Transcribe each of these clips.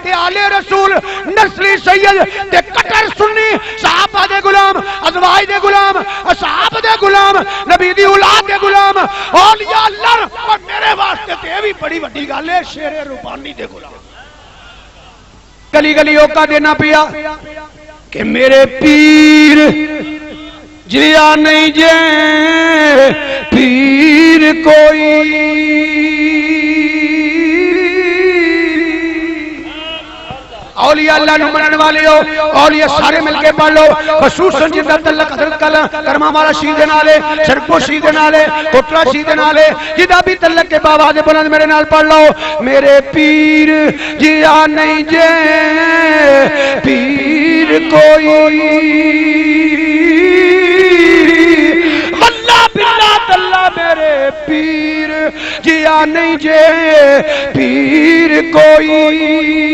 تے آلے رسول نسلی سید تے کٹر سنی صحابہ دے غلام ازواج دے غلام اصحاب دے غلام نبی دی اولاد دے غلام اولیاء اللہ اور میرے واسطے تے بھی بڑی وڈی گل ہے شیر ربانی دے غلام گلی گلی اوقا دینا پیا کہ میرے پیر جیا نہیں جے پیر کوئی اولیاء اللہ نمانن والے ہو اولیاء سارے مل کے پڑھ لو خصوصاً جنہ تعلق حضرت کرما مالا شہید نالے شرکو شہید نالے کوٹرا شہید نالے جنہ بھی تعلق کے باواز بلند میرے نال پڑھ لو میرے پیر جیا نہیں جے پیر کوئی واللہ باللہ تاللہ میرے پیر جیا نہیں جے پیر کوئی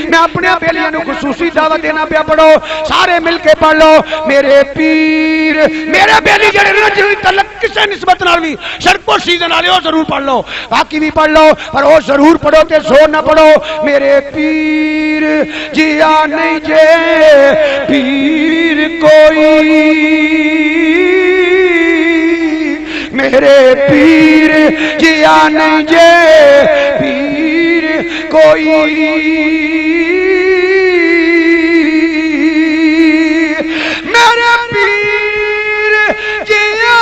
میں اپنے بیلیاں نو خصوصی دعوت دینا پیا پڑھو سارے مل کے پڑھ لو میرے پیر میرے بیلی جڑے رجوی تعلق کسے نسبت نال بھی شرک و شیزن والے ہو ضرور پڑھ لو باقی بھی پڑھ لو پر وہ ضرور پڑھو تے زور نہ پڑھو میرے پیر جیا نہیں جے پیر کوئی میرے پیر جیا نہیں جے پیر کوئی میرے پیر جیا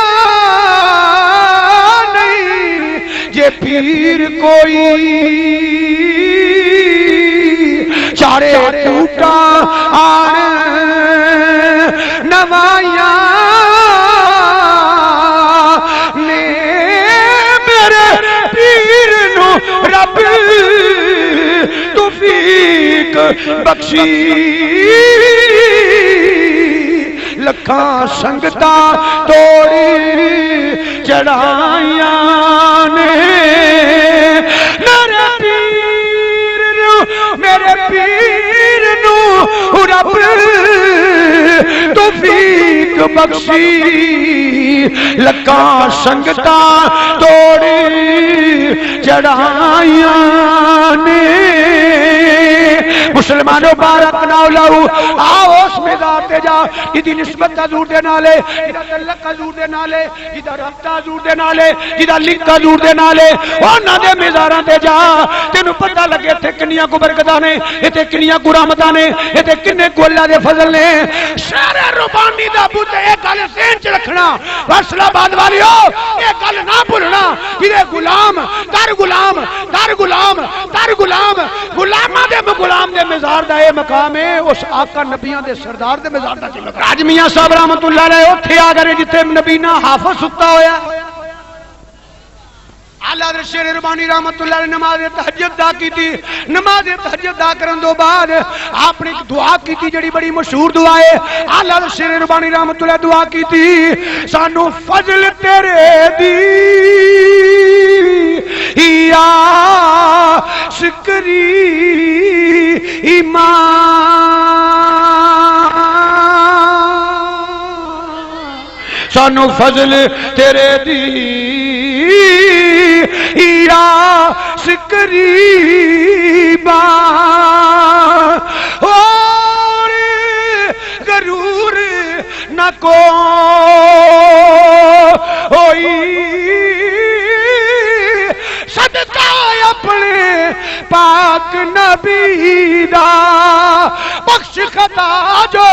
نہیں جے پیر کوئی چارے ٹوٹا آن نوائیاں رب توفیق بخشی لکھاں سنگتاں توڑی چڑھائیاں نے میرے پیر نو رب توفیق بخشی لکھاں سنگتاں توڑی چڑھائیاں نے مسلمانوں بارک ناو لاؤ آؤ اس مزار تے جا جدی نسبت حضور دے نالے جدہ تعلق حضور دے نالے جدہ رابطہ حضور دے نالے جدہ لنک حضور دے نالے اونا دے مزاراں تے جا تینو پتہ لگے تھے کنیاں کو برکتاں نے تے کنیاں کو رحمتاں نے تے کنے کو اللہ دے فضل نے شعر ربانی دا بوتے ایک گل ذہن چ رکھنا وصلہ باد والیو ایک گل نہ بھولنا جدے غلام در غلام در غلام در غلام غلاماں دے غلام دے مزار دا اے مقام ہے اس آقا نبیاں دے سردار دے مزار دا مقام راج میاں صاحب رحمت اللہ علیہ اوتھے آ گئے جتھے نبینا حافظ ستا ہویا اعلیٰ حضرت شیر ربانی رحمت اللہ علیہ نماز تہجد دا کی تھی نماز تہجد دا کرن دو بعد آپ نے ایک دعا کی تھی جڑی بڑی مشہور دعا ہے اعلیٰ حضرت شیر ربانی رحمت اللہ دعا کی تھی سانو فضل تیرے دی یا شکری ایمان سانو فضل تیرے دی یا شکریبا اور غرور نہ کو ہوئی صدقہ اپنے پاک نبی دا بخش خطا جو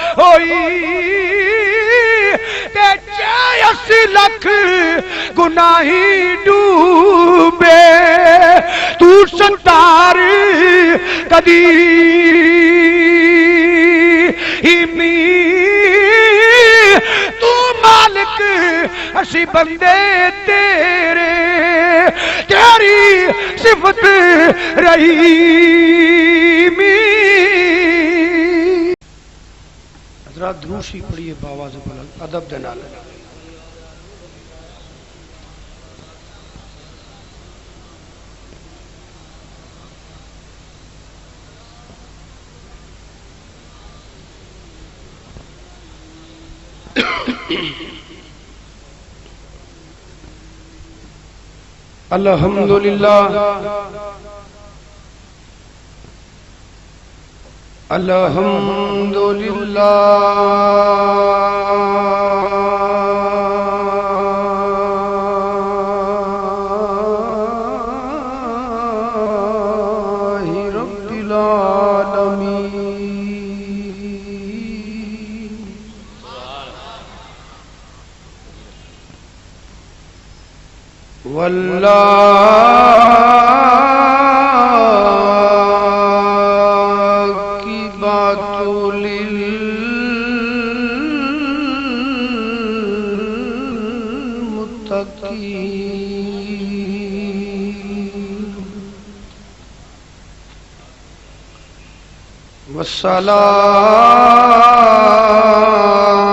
ہوئی اسی لکھ گناہی ڈوبے تو ستار قدیمی تو مالک اسی بندے تیرے تیری صفت رحیمی حضرات دروشی پڑھیے باواز بلند ادب دے نال الحمدللہ الحمدللہ رب العالمین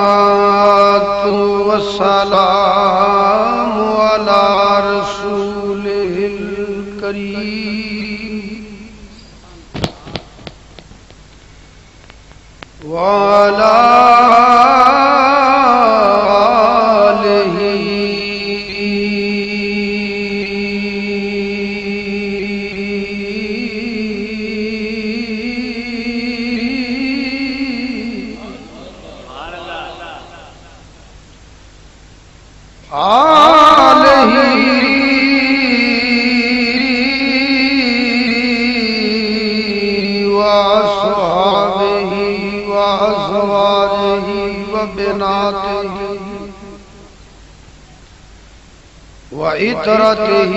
والصلاة والسلام على رسوله الكريم وعلى وعترته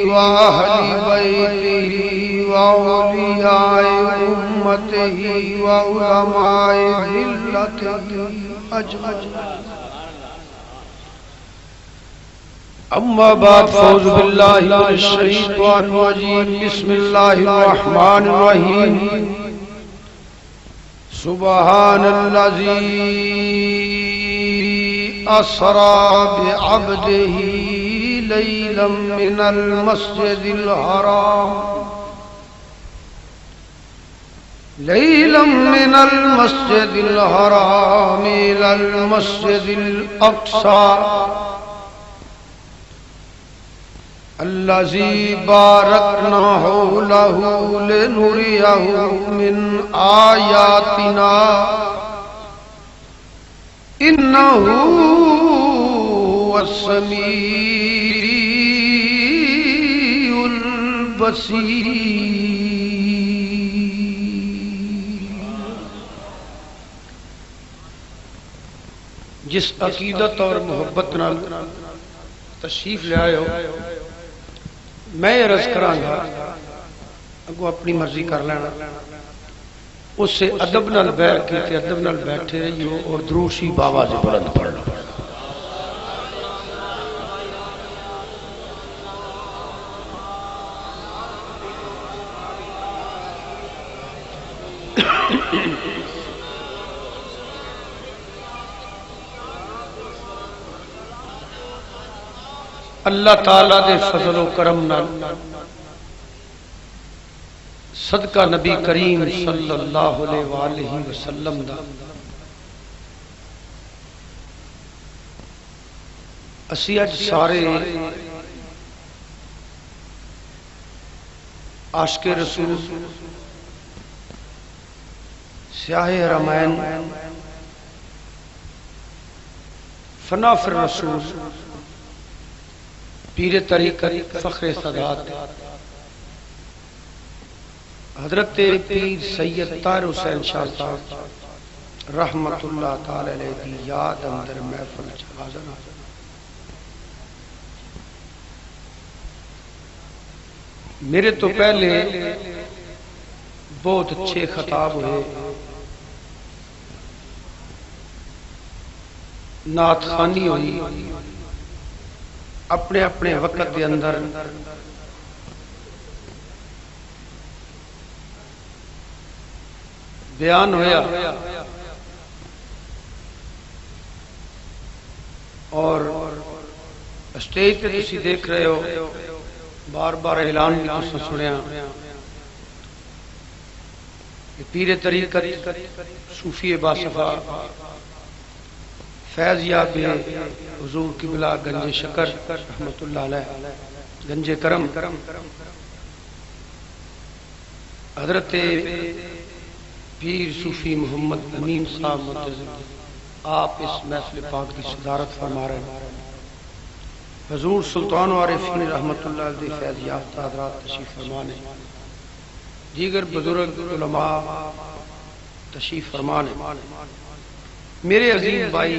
وأهل بيته وأولياء أمته وعلماء ملته أجمعين أما بعد فأعوذ بالله من الشيطان الرجيم بسم الله الرحمن الرحيم سبحان الذي أسرى بعبده ليلا من المسجد الحرام إلى المسجد الأقصى الذي باركنا حوله لنريه من آياتنا إنه هو السميع البصير جس عقیدت اور محبت نال تشریف لے آئے ہو میں عرض کراں گا اگو اپنی مرضی کر لینا اس سے ادب نال بیٹھ کے ادب نال بیٹھے رہیو اور درود شریف باواز بلند پڑھنا اللہ تعالیٰ دے فضل و کرم نال صدقہ نبی کریم صلی اللہ علیہ وآلہ وسلم دا اسی اج سارے عاشق رسول سیاہ حرمین فنا فی الرسول پیر طریقت فخر سادات حضرت پیر سید طاہر حسین شاہ صاحب رحمت اللہ تعالی علیہ دی یاد اندر محفل حاضر میرے تو پہلے بہت اچھے خطاب ہوئے نعت خوانی ہوئی اپنے اپنے وقت کے اندر بیان ہویا اور اسٹیج پہ تسی دیکھ رہے ہو بار بار اعلان بھی تسا سنیا پیر طریقت صوفی باصفا فیض یاب حضور قبلہ گنج شکر رحمت اللہ علیہ گنج کرم حضرت پیر صوفی محمد امین صاحب منتظر آپ اس محفل پاک کی صدارت فرما رہے ہیں. حضور سلطان عارفین رحمت اللہ علیہ فیض یافتہ حضرات تشریف فرمانے، دیگر بزرگ علماء تشریف فرمانے، میرے عظیم بھائی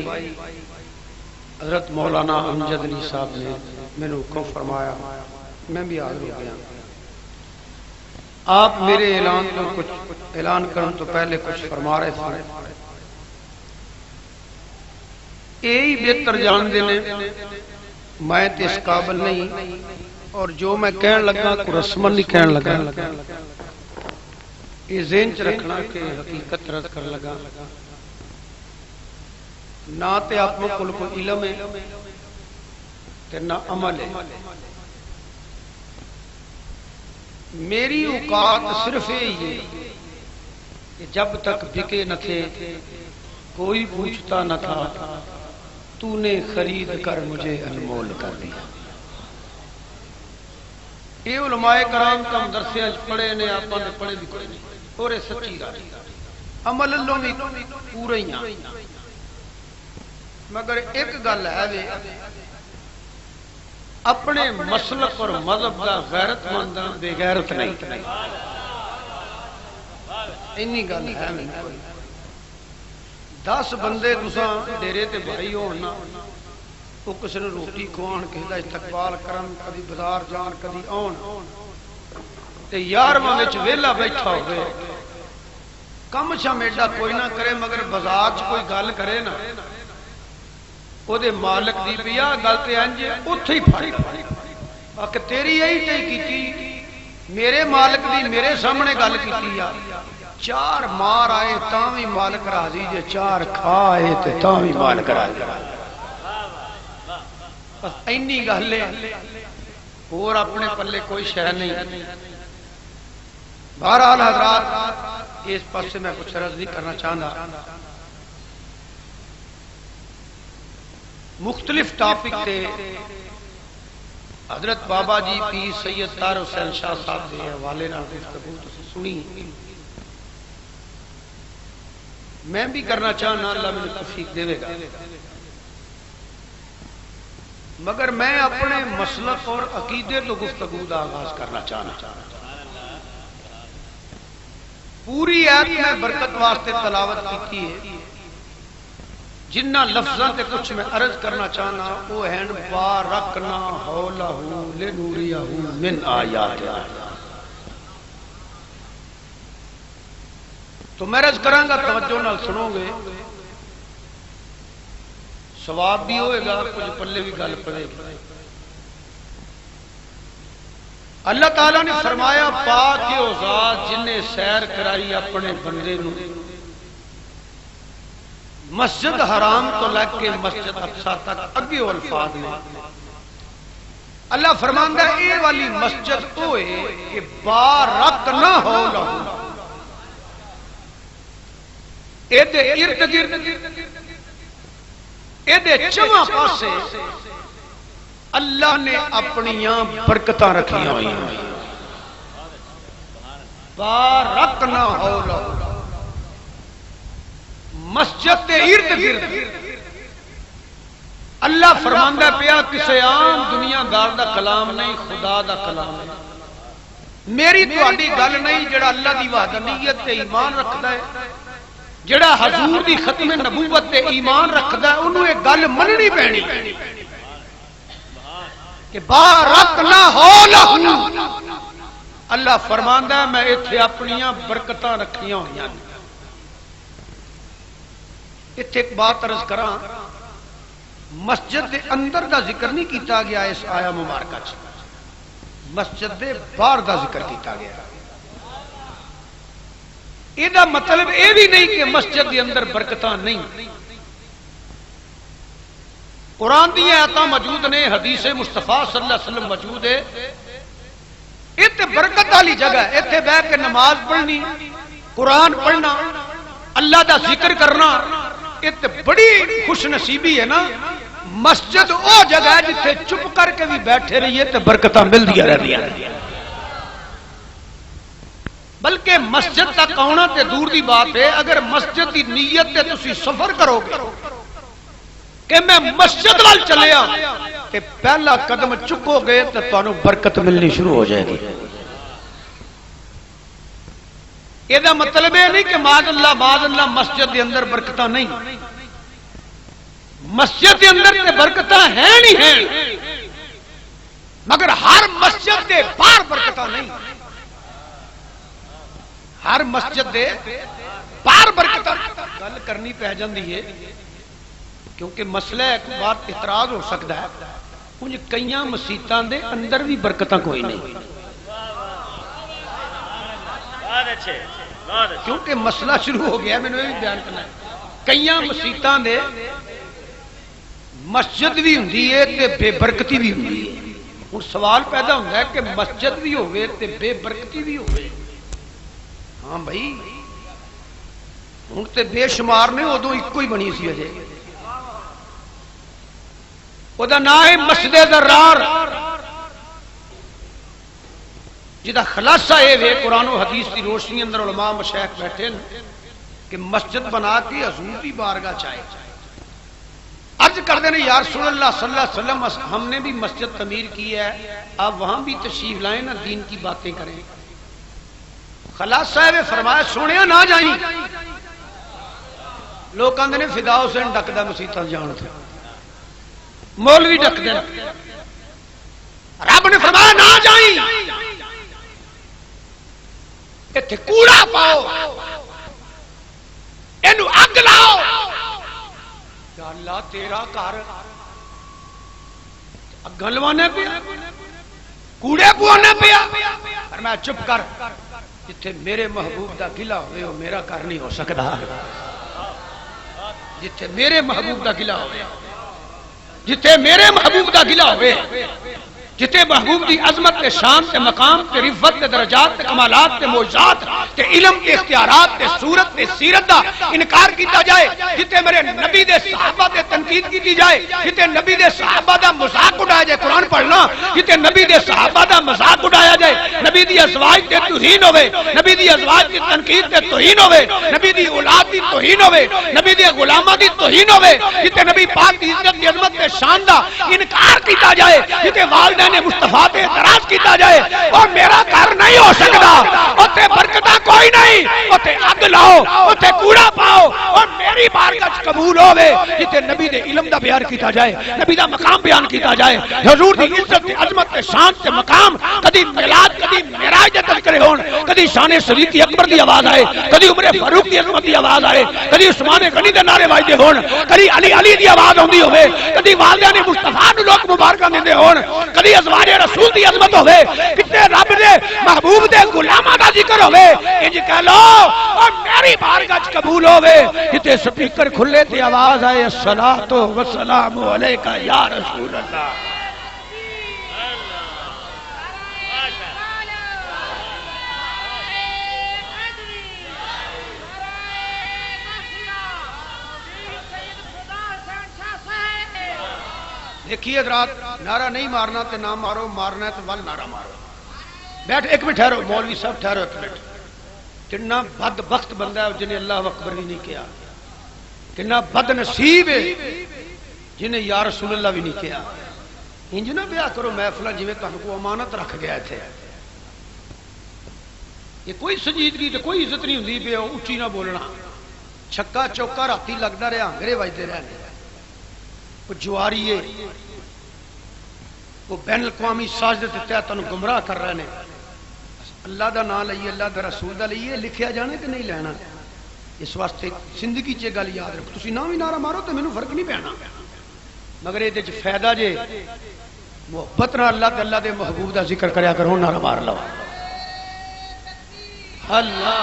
حضرت مولانا امجد علی صاحب نے میں نے حکم فرمایا، میں بھی حاضر ہو گیا. آپ میرے اعلان کرنے تو پہلے کچھ فرما رہے تھے. یہی بہتر جان دینے میں تو اس قابل نہیں، اور جو میں کہنے لگا کو رسمن نہیں کہنے لگا، یہ ذہن چ رکھنا کہ حقیقت رد کر لگا نہ تے آپ کو کوئی علم ہے تے نہ عمل ہے. میری اوقات صرف یہی ہے کہ جب تک بکے نہ تھے کوئی پوچھتا نہ تھا، تو نے خرید کر مجھے انمول کر دیا. یہ علماء کرام کا مدرسے پڑھے نے، آپ نے پڑھے بھی کوئی نہیں، اور سچی رات عمل اللہ بھی پورے ہی ہیں. مگر ایک گل ہے اپنے مسلک اور مذہب کا غیرت مند بے غیرت نہیں، اینی گل ہے. 10 بندے تساں ڈیرے تے بھائی ہونا، وہ کسی نے روٹی کھوان، کسی کا استقبال کرن، کدی بازار جان، کدی آن تے 11واں وچ ویلا بیٹھا ہوئے، کم شم ایڈا کوئی نہ کرے، مگر بازار چ کوئی گل کرے نا او دے مالک دی پیا گل تے انج اوتھے ہی پھڑ کہ تیری یہی تے کیتی، میرے مالک دی میرے سامنے گل کیتی آ. 4 مار آئے تاں وی مالک راضی جے، 4 کھا آئے تے تاں وی مالک راضی. بس اینی گل ہے، اور اپنے پلے کوئی شے نہیں. بہرحال حضرات اس پاسے میں کچھ عرض نہیں کرنا چاہتا. مختلف ٹاپک تے حضرت بابا جی پیر سید طاہر حسین شاہ صاحب کے حوالے نال گفتگو تسی سنی، میں بھی کرنا چاہنا، اللہ مجھے توفیق دے گا. مگر میں اپنے مسلک اور عقیدے تو گفتگو کا آغاز کرنا چاہنا. پوری ایت میں برکت واسطے تلاوت کی ہے، جنہ لفظاں تے کچھ میں عرض کرنا چاہنا وہ ہیں بارکنا حولہ لنوریہ من آیاتنا. تو میں عرض کراں گا، توجہ نال سنو گے، ثواب بھی ہوئے گا، کچھ پلے بھی گل پڑے گی. اللہ تعالیٰ نے فرمایا پاک ہے او ذات جن نے سیر کرائی اپنے بندے نو مسجد حرام تو لگ کے مسجد اقصی تک. اگے الفاظ نے اللہ فرماندا ہے اے والی مسجد ہوئے کہ بارکنا ہو لہو، اے دے ارد گرد اے دے چواں پاسے اللہ نے اپنیاں برکتاں رکھیاں ہوئی ہیں. بارکنا ہو لہو، مسجد کے ارد گرد اللہ فرماندا پیا کسی عام دنیا دار دا کلام نہیں، خدا دا کلام ہے. میری تہاڈی گل نہیں. جڑا اللہ دی وحدانیت تے ایمان رکھدا ہے، جڑا حضور دی ختم نبوت تے ایمان رکھدا ہے، انہوں یہ گل مننی پینی کہ بارکنا ہو لہو. اللہ فرماندا ہے میں ایتھے اپنیاں برکتاں رکھیاں ہوئیاں. اتنے ایک بات عرض کراں، مسجد دے اندر دا ذکر نہیں کیتا گیا اس آیا مبارکہ چ، مسجد دے باہر دا ذکر کیتا گیا. یہ دا مطلب یہ بھی نہیں کہ مسجد دے اندر برکتاں نہیں. قرآن دی آیاتاں موجود نے، حدیث مصطفیٰ صلی اللہ علیہ وسلم موجود ہے. اتنے برکت والی جگہ ہے، اتنے بیٹھ کے نماز پڑھنی، قرآن پڑھنا، اللہ دا ذکر کرنا، یہ تے بڑی خوش نصیبی ہے نا، مسجد او جگہ ہے جتھے چپ کر کے بھی بیٹھے رہیے تے برکتاں ملدی رہندیاں، بلکہ مسجد تک آنا تے دور دی بات ہے، اگر مسجد دی نیت تے تسی سفر کرو گے کہ میں مسجد وال چلیا تے پہلا قدم چکو گے تے تانوں برکت ملنی شروع ہو جائے گی۔ یہ مطلب یہ نہیں کہ معاذ اللہ مسجد دے اندر برکتاں نہیں، مسجد دے اندر تے برکتاں ہیں نہیں ہیں، مگر ہر مسجد دے باہر برکتاں نہیں، ہر مسجد دے باہر برکتاں گل کرنی پہ جاندی ہے، کیونکہ مسئلہ ایک بات اعتراض ہو سکتا ہے، کچھ کئی مسیتاں دے اندر بھی برکتاں کوئی نہیں، کیونکہ مسئلہ شروع ہو گیا، میں نے بھی بیان کرنا ہے، کئی مسیتاں دے مسجد بھی ہوندی ہے تے بے برکتی بھی ہوندی ہے، ہن سوال پیدا ہوتا ہے کہ مسجد بھی ہوئے تے بے برکتی بھی ہوئے، ہاں بھائی ہن تے بے شمار نے ادو ایک ہی بنی سی اجے، او دا نام ہے مسجد ضرار، جدا خلاصہ یہ ہے قرآن و حدیث کی روشنی اندر علماء مشائخ بیٹھے کہ مسجد بنا کے حضور کی بارگاہ چاہے، عرض کر دینے یا رسول اللہ صلی اللہ علیہ وسلم ہم نے بھی مسجد تعمیر کی ہے، آپ وہاں بھی تشریف لائیں نا، دین کی باتیں کریں، خلاصہ صاحب فرمایا سونے نہ جائیں، لوگ کہتے ہیں فدا حسین ڈکدا مسیتاں جان تھے، مولوی ڈک دے، رب نے فرمایا نہ جائیں، ایتھے کوڑا پاؤ، اینو اگ لاؤ، یا اللہ تیرا گھر اگاں لوانے پیا، کوڑے پوانے پیا، پر میں چپ کر، جتھے میرے محبوب دا قلعہ ہوئے وہ میرا گھر نہیں ہو سکتا، جتھے میرے محبوب دا قلعہ ہوئے، جتھے میرے محبوب دا قلعہ ہوئے، جتھے محبوب دی عظمت تے شان تے مقام تے رفت تے درجات تے کمالات تے معجزات تے علم تے اختیارات تے صورت تے سیرت دا انکار کیتا جائے، جتھے میرے نبی دے صحابہ تے تنقید کیتی جائے، جتھے نبی دے صحابہ دا مذاق اڑایا جائے، قرآن پڑھنا، جتھے نبی دے صحابہ دا مذاق اڑایا جائے، نبی دی ازواج تے توہین ہوے، نبی دی ازواج دی تنقید تے توہین ہوے، نبی دی اولاد دی توہین ہوے، نبی دے غلاماں دی توہین ہوے، جتھے نبی پاک دی عزت دی عظمت تے شان دا انکار کیتا جائے، جتھے والدین مصطفیٰ تے اعتراض کیتا جائے، اور میرا گھر نہیں ہو سکتا، اوتے برکتاں کوئی نہیں، اوتے اگ لاؤ، اوتے کوڑا پاؤ، اور میری بارگاہ قبول ہوے، جتے نبی دے علم دا بیان کیتا جائے، نبی دا مقام بیان کیتا جائے، حضور دی عزت تے عظمت تے شان تے مقام، کدی میلاد کدی معراج دے تذکرے ہون، کدی شان صدیق اکبر دی آواز آئے، کدی عمر فاروق دی عظمت دی آواز آئے، کدی عثمان غنی دے نعرے واجدے ہون، کدی علی دی آواز ہوندی ہوے، کدی والدین مصطفیٰ نوں لوگ مبارکاں دیندے ہون، کدی ازواج رسول دی عظمت ہوے، کتے رب دے محبوب دے غلاماں دا ذکر ہوے، انج کہہ لو اور میری بارگاہ قبول ہوے، کتے سپیکر کھلے تے آواز آئے الصلاۃ والسلام علیک یا رسول اللہ، دیکھیے حضرات، نعرہ نہیں مارنا تے نہ مارو، مارنا ہے تو ول نعرہ مارو، بیٹھ ایک منٹ ٹھہرو، مولوی صاحب ٹھہرو ایک منٹ، کتنا بدبخت بندہ ہے جنہیں اللہ اکبر بھی نہیں کیا، کتنا بد نصیب ہے جنہیں یا رسول اللہ بھی نہیں کیا، انج نہ بیاہ کرو محفل جویں تہاڈے کو امانت رکھ گیا تھے، یہ کوئی سنجیدگی تے کوئی عزت نہیں ہوندی پہ اچھی نہ بولنا، چھکا چوکا راتی لگدا رہا، ہنگرے وجدے رہنے، وہ جواریے وہ بین الاقوامی سازش کے تحت تمہیں گمراہ کر رہے ہیں، اللہ دا نام لئیے، اللہ دا رسول دا لئیے، لکھیا جانے کہ نہیں لینا، اس واسطے زندگی چ گل یاد رکھو، تسی نہ بھی نعرہ مارو تو مینوں فرق نہیں پینا، مگر یہ فائدہ جے محبت نہ اللہ تے اللہ دے محبوب دا ذکر کریا کرو، نعرہ مار لو، اللہ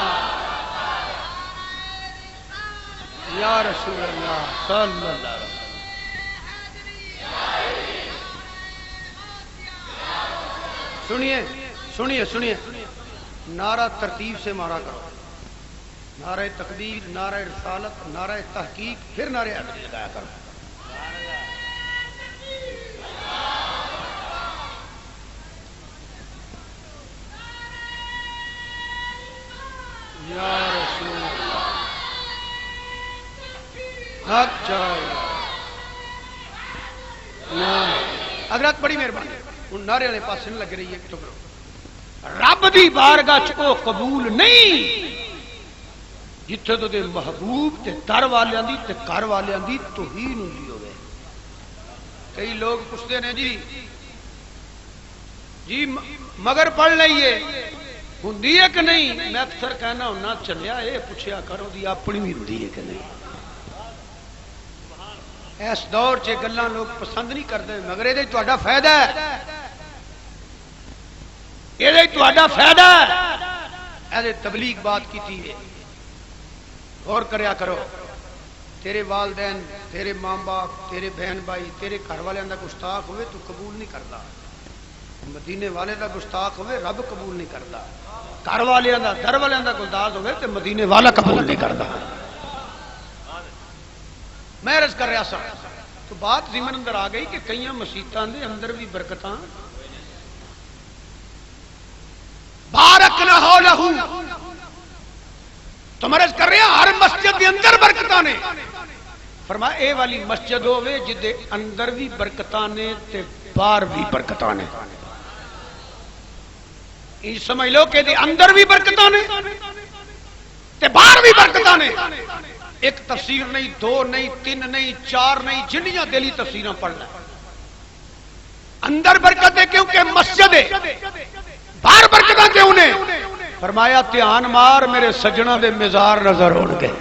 یا رسول اللہ صلی اللہ علیہ وسلم، سنیے سنیے سنیے، نعرہ ترتیب سے مارا کرو، نعرہ تکبیر، نعرہ رسالت، نعرہ تحقیق، پھر نعرہ حیدری لگایا کرو. یا رسول اللہ اچھا حضرت بڑی مہربانی. ہوں نعرے والے پاس نہیں لگ رہی ہے. چپ رہو. رب دی بارگاہ چ او قبول نہیں جتھے تو دے محبوب تے در والیاں دی تے گھر والیاں دی توہین ہوندی ہوے. کئی لوگ پوچھتے نے جی مگر پڑھ لئیے ہوندی ہے کہ نہیں. میں اکثر کہنا ہونا چلیا یہ پوچھیا کرو دی اپنی بھی ہوندی ہے کہ نہیں. اس دور چ گلاں لوگ پسند نہیں کرتے مگر یہ تہاڈا فائدہ ہے. یہ تہاڈا فائدہ ہے. یہ تبلیغ بات کی ہے. غور کریا کرو. تیرے والدین، تیرے ماں باپ، تیرے بہن بھائی، تیرے گھر والوں کا گستاخ ہوئے تو قبول نہیں کرتا. مدینے والے کا گستاخ ہوئے رب قبول نہیں کرتا. گھر والوں کا در والوں کا گلداز ہوئے تو مدینے والا قبول نہیں کرتا. میں عرض کر رہا سا تو بات ضمن اندر آ گئی کہ کئی مسیتاں دے اندر بھی برکتاں بارک نہ ہو لہو. تو میں عرض کر رہا ہر مسجد دے اندر برکتاں نے. فرمایا اے والی مسجد ہوے جدے اندر بھی برکتاں نے تے باہر بھی برکتاں نے. یہ سمجھ لو کہ دے اندر بھی برکتاں نے تے باہر بھی برکتاں نے. ایک تفسیر نہیں، دو نہیں، تین نہیں، چار نہیں، جنیاں دلی تفسیراں پڑھنا. اندر برکت ہے کیونکہ مسجد ہے. باہر برکتاں کیوں نے؟ فرمایا دھیان مار میرے سجنا دے مزار نظر ہون گے.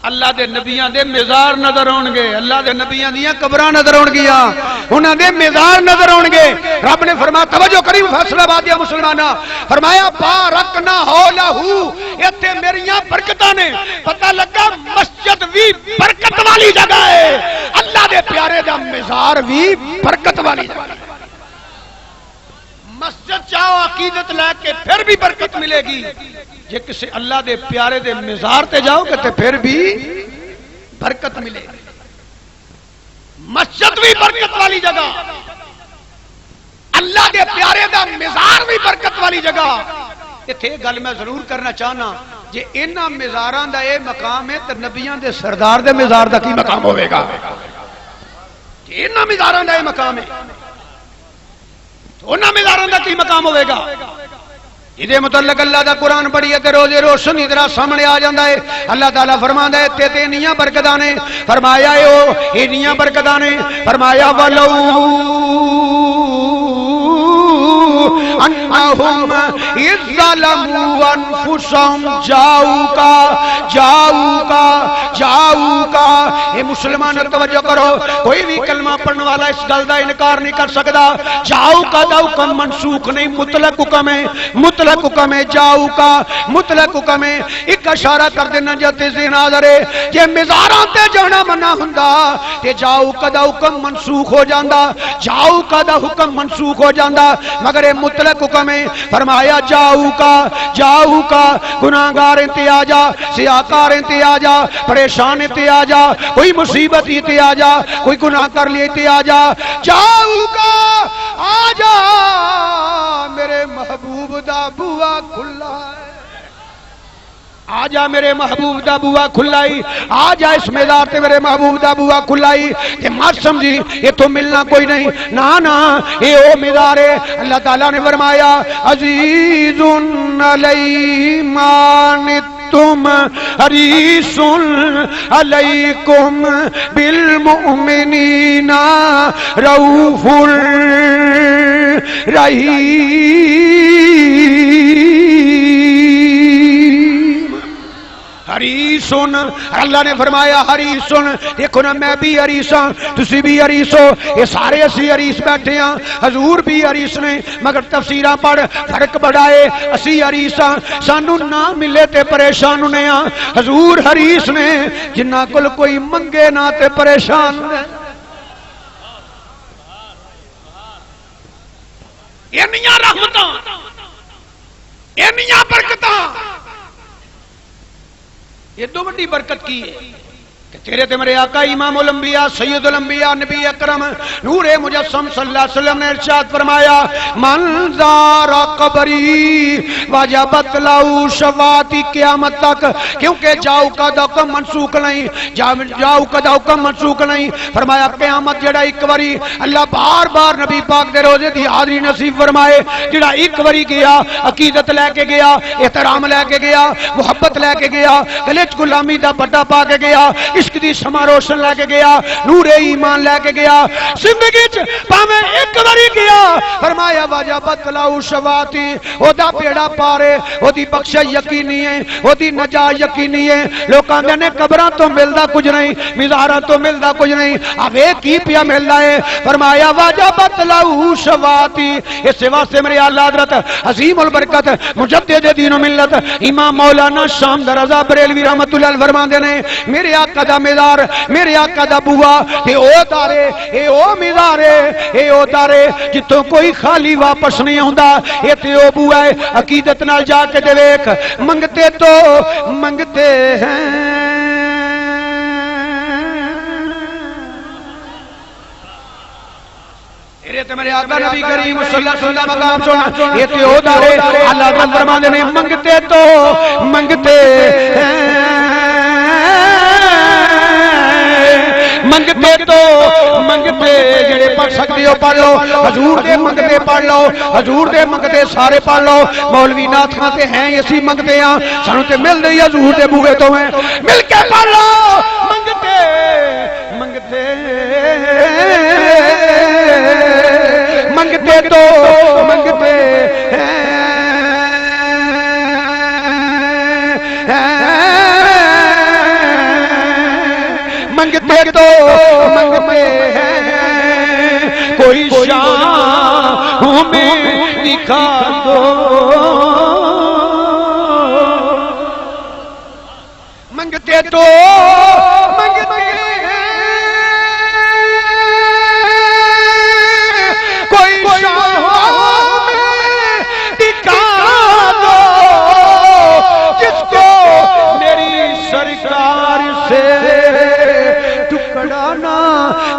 اللہ دے نبیاں دے مزار نظر ہون گے. اللہ دے نبیاں دیاں قبراں نظر ہون گیاں. انہاں دے مزار نظر ہون گے. رب نے فرمایا توجہ کریم فیصلہ آباد یا مسلماناں. فرمایا بارکنا ہو لہو. ایتھے میریاں برکتاں نے. پتہ لگا مسجد بھی برکت والی جگہ ہے. اللہ دے پیارے دا مزار بھی برکت والی جگہ ہے. مسجد چاہو عقیدت لے کے پھر بھی برکت ملے گی. جے کسی اللہ دے پیارے دے مزار تے جاؤ گے تے پھر بھی برکت ملے گی. مسجد بھی برکت والی جگہ، اللہ دے پیارے دا مزار بھی برکت والی جگہ. اتنے گل میں ضرور کرنا چاہنا جے انہاں مزاراں دا اے مقام ہے تے نبیاں دے سردار دے مزار دا کی مقام ہوئے گا؟ جے انہاں مزاراں دا اے مقام ہے تو انہاں مزاراں دا کی مقام ہوئے گا؟ یہ متعلق اللہ دا قرآن پڑھیے تے روزے روشن ادھر سامنے آ جاتا ہے. اللہ تعالیٰ فرماندا ہے تے انیاں برکتاں نے. فرمایا انیاں برکتاں نے. فرمایا ولو انہم اذ ظلموا انفسہم جاؤکا. اے مسلمان توجہ کرو. کوئی بھی کلمہ پڑھنے والا اس گل دا انکار نہیں کر سکتا. جاؤکا دا حکم منسوخ نہیں، مطلق حکم ہے. مطلق حکم ہے جاؤکا، مطلق حکم ہے. ایک اشارہ کر دینا جاتے ذہن حاضر ہے کہ مزاراں تے جانا منع ہوندا تے جاؤکا دا حکم منسوخ ہو جاندا. جاؤکا دا حکم منسوخ ہو جاندا مگر یہ مطلق حکم ہے. فرمایا جاؤکا گناہگار تے آ جا، سیاکار تے آ جا، پریشان تے آ جا، کوئی مصیبت تے آ جا، کوئی گناہ کر لیے تے آ جا. جاؤکا آ جا میرے محبوب دا بوا کھلا ہے. آ جا میرے محبوب دا بوا کھلائی. آ جا اس میدان تے میرے محبوب دا بوا کھلائی. کہ مت سمجھی یہ تو ملنا کوئی نہیں. نا یہ او میدان ہے. اللہ تعالیٰ نے فرمایا عزیز علی ما عنتم حریص علیکم بالمؤمنین رؤوف حریصن. اللہ نے فرمایا حریصن. دیکھو نا میں بھی حریص ہاں، تسی بھی حریص ہو، یہ سارے اسی حریص بیٹھے ہاں. حضور بھی حریص نے مگر تفسیراں پڑھ فرق بڑا ہے. اسی حریص ہاں، سانو نہ ملے تے پریشان ہونے ہاں. حضور حریص نے جنہ کول کوئی منگے نہ تے پریشان نے. انیاں رحمتاں، انیاں برکتاں یہ دو بڑی برکت کی ہے کہ تیرے تے میرے آقا امام الانبیاء سید الانبیاء نبی اکرم نور مجسم صلی اللہ علیہ وسلم نے ارشاد فرمایا من زار قبری وجبت له شفاعتی قیامت تک، کیونکہ جاؤ کا حکم منسوخ نہیں، جاؤ کا حکم منسوخ نہیں، فرمایا قیامت جڑا ایک واری اللہ بار بار نبی پاک دے روزے دی حاضری نصیب فرمائے، جڑا ایک واری گیا عقیدت لے کے گیا، احترام لے کے گیا، محبت لے کے گیا، گلے وچ غلامی دا بٹا پا کے گیا، عشق دی سما روشن لے کے گیا، نور ایمان لے کے گیا، زندگی چ پاویں ایک واری گیا، فرمایا وجبت له شفاعتی، او دا پیڑا پارے، او دی بخشش یقینی ہے، او دی نجات یقینی ہے۔ لوکاں دے نے قبراں تو ملدا کچھ نہیں، مزاراں تو ملدا کچھ نہیں، اب ایک ہی پیا ملدا ہے، فرمایا وجبت له شفاعتی۔ اس واسطے میرے اعلی حضرت عظیم البرکت مجدد دین و ملت امام مولانا شامد رضا بریلوی رحمتہ اللہ علیہ فرماندے نے میرے آقا دا مزار، میرے آقا دا بوا اے او دارے، اے او مزارے، اے او دارے جتوں کوئی خالی واپس نہیں ہوندا، اے تے او بوا ہے، عقیدت نال جا کے دے ویکھ، منگتے تو منگتے ہیں میرے آقا نبی کریم صلی اللہ علیہ وسلم مقام سنا، یہ تے او دارے اللہ تعالی فرماندے نے منگتے تو منگتے منگتے تو منگتے، جڑے پڑھ سکتے ہو پڑھ لو، حضور دے منگتے پڑھ لو، حضور دے منگتے سارے پڑھ لو، مولوی ناتھاں تے ہیں اسی منگتے ہیں، سانوں تے مل رہی حضور دے بوئے تو ہیں، مل کے پڑھ لو، منگتے منگتے منگتے تو منگتے منگتے تو منگتے ہیں، کوئی شام میں دکھا دو، منگتے تو منگتے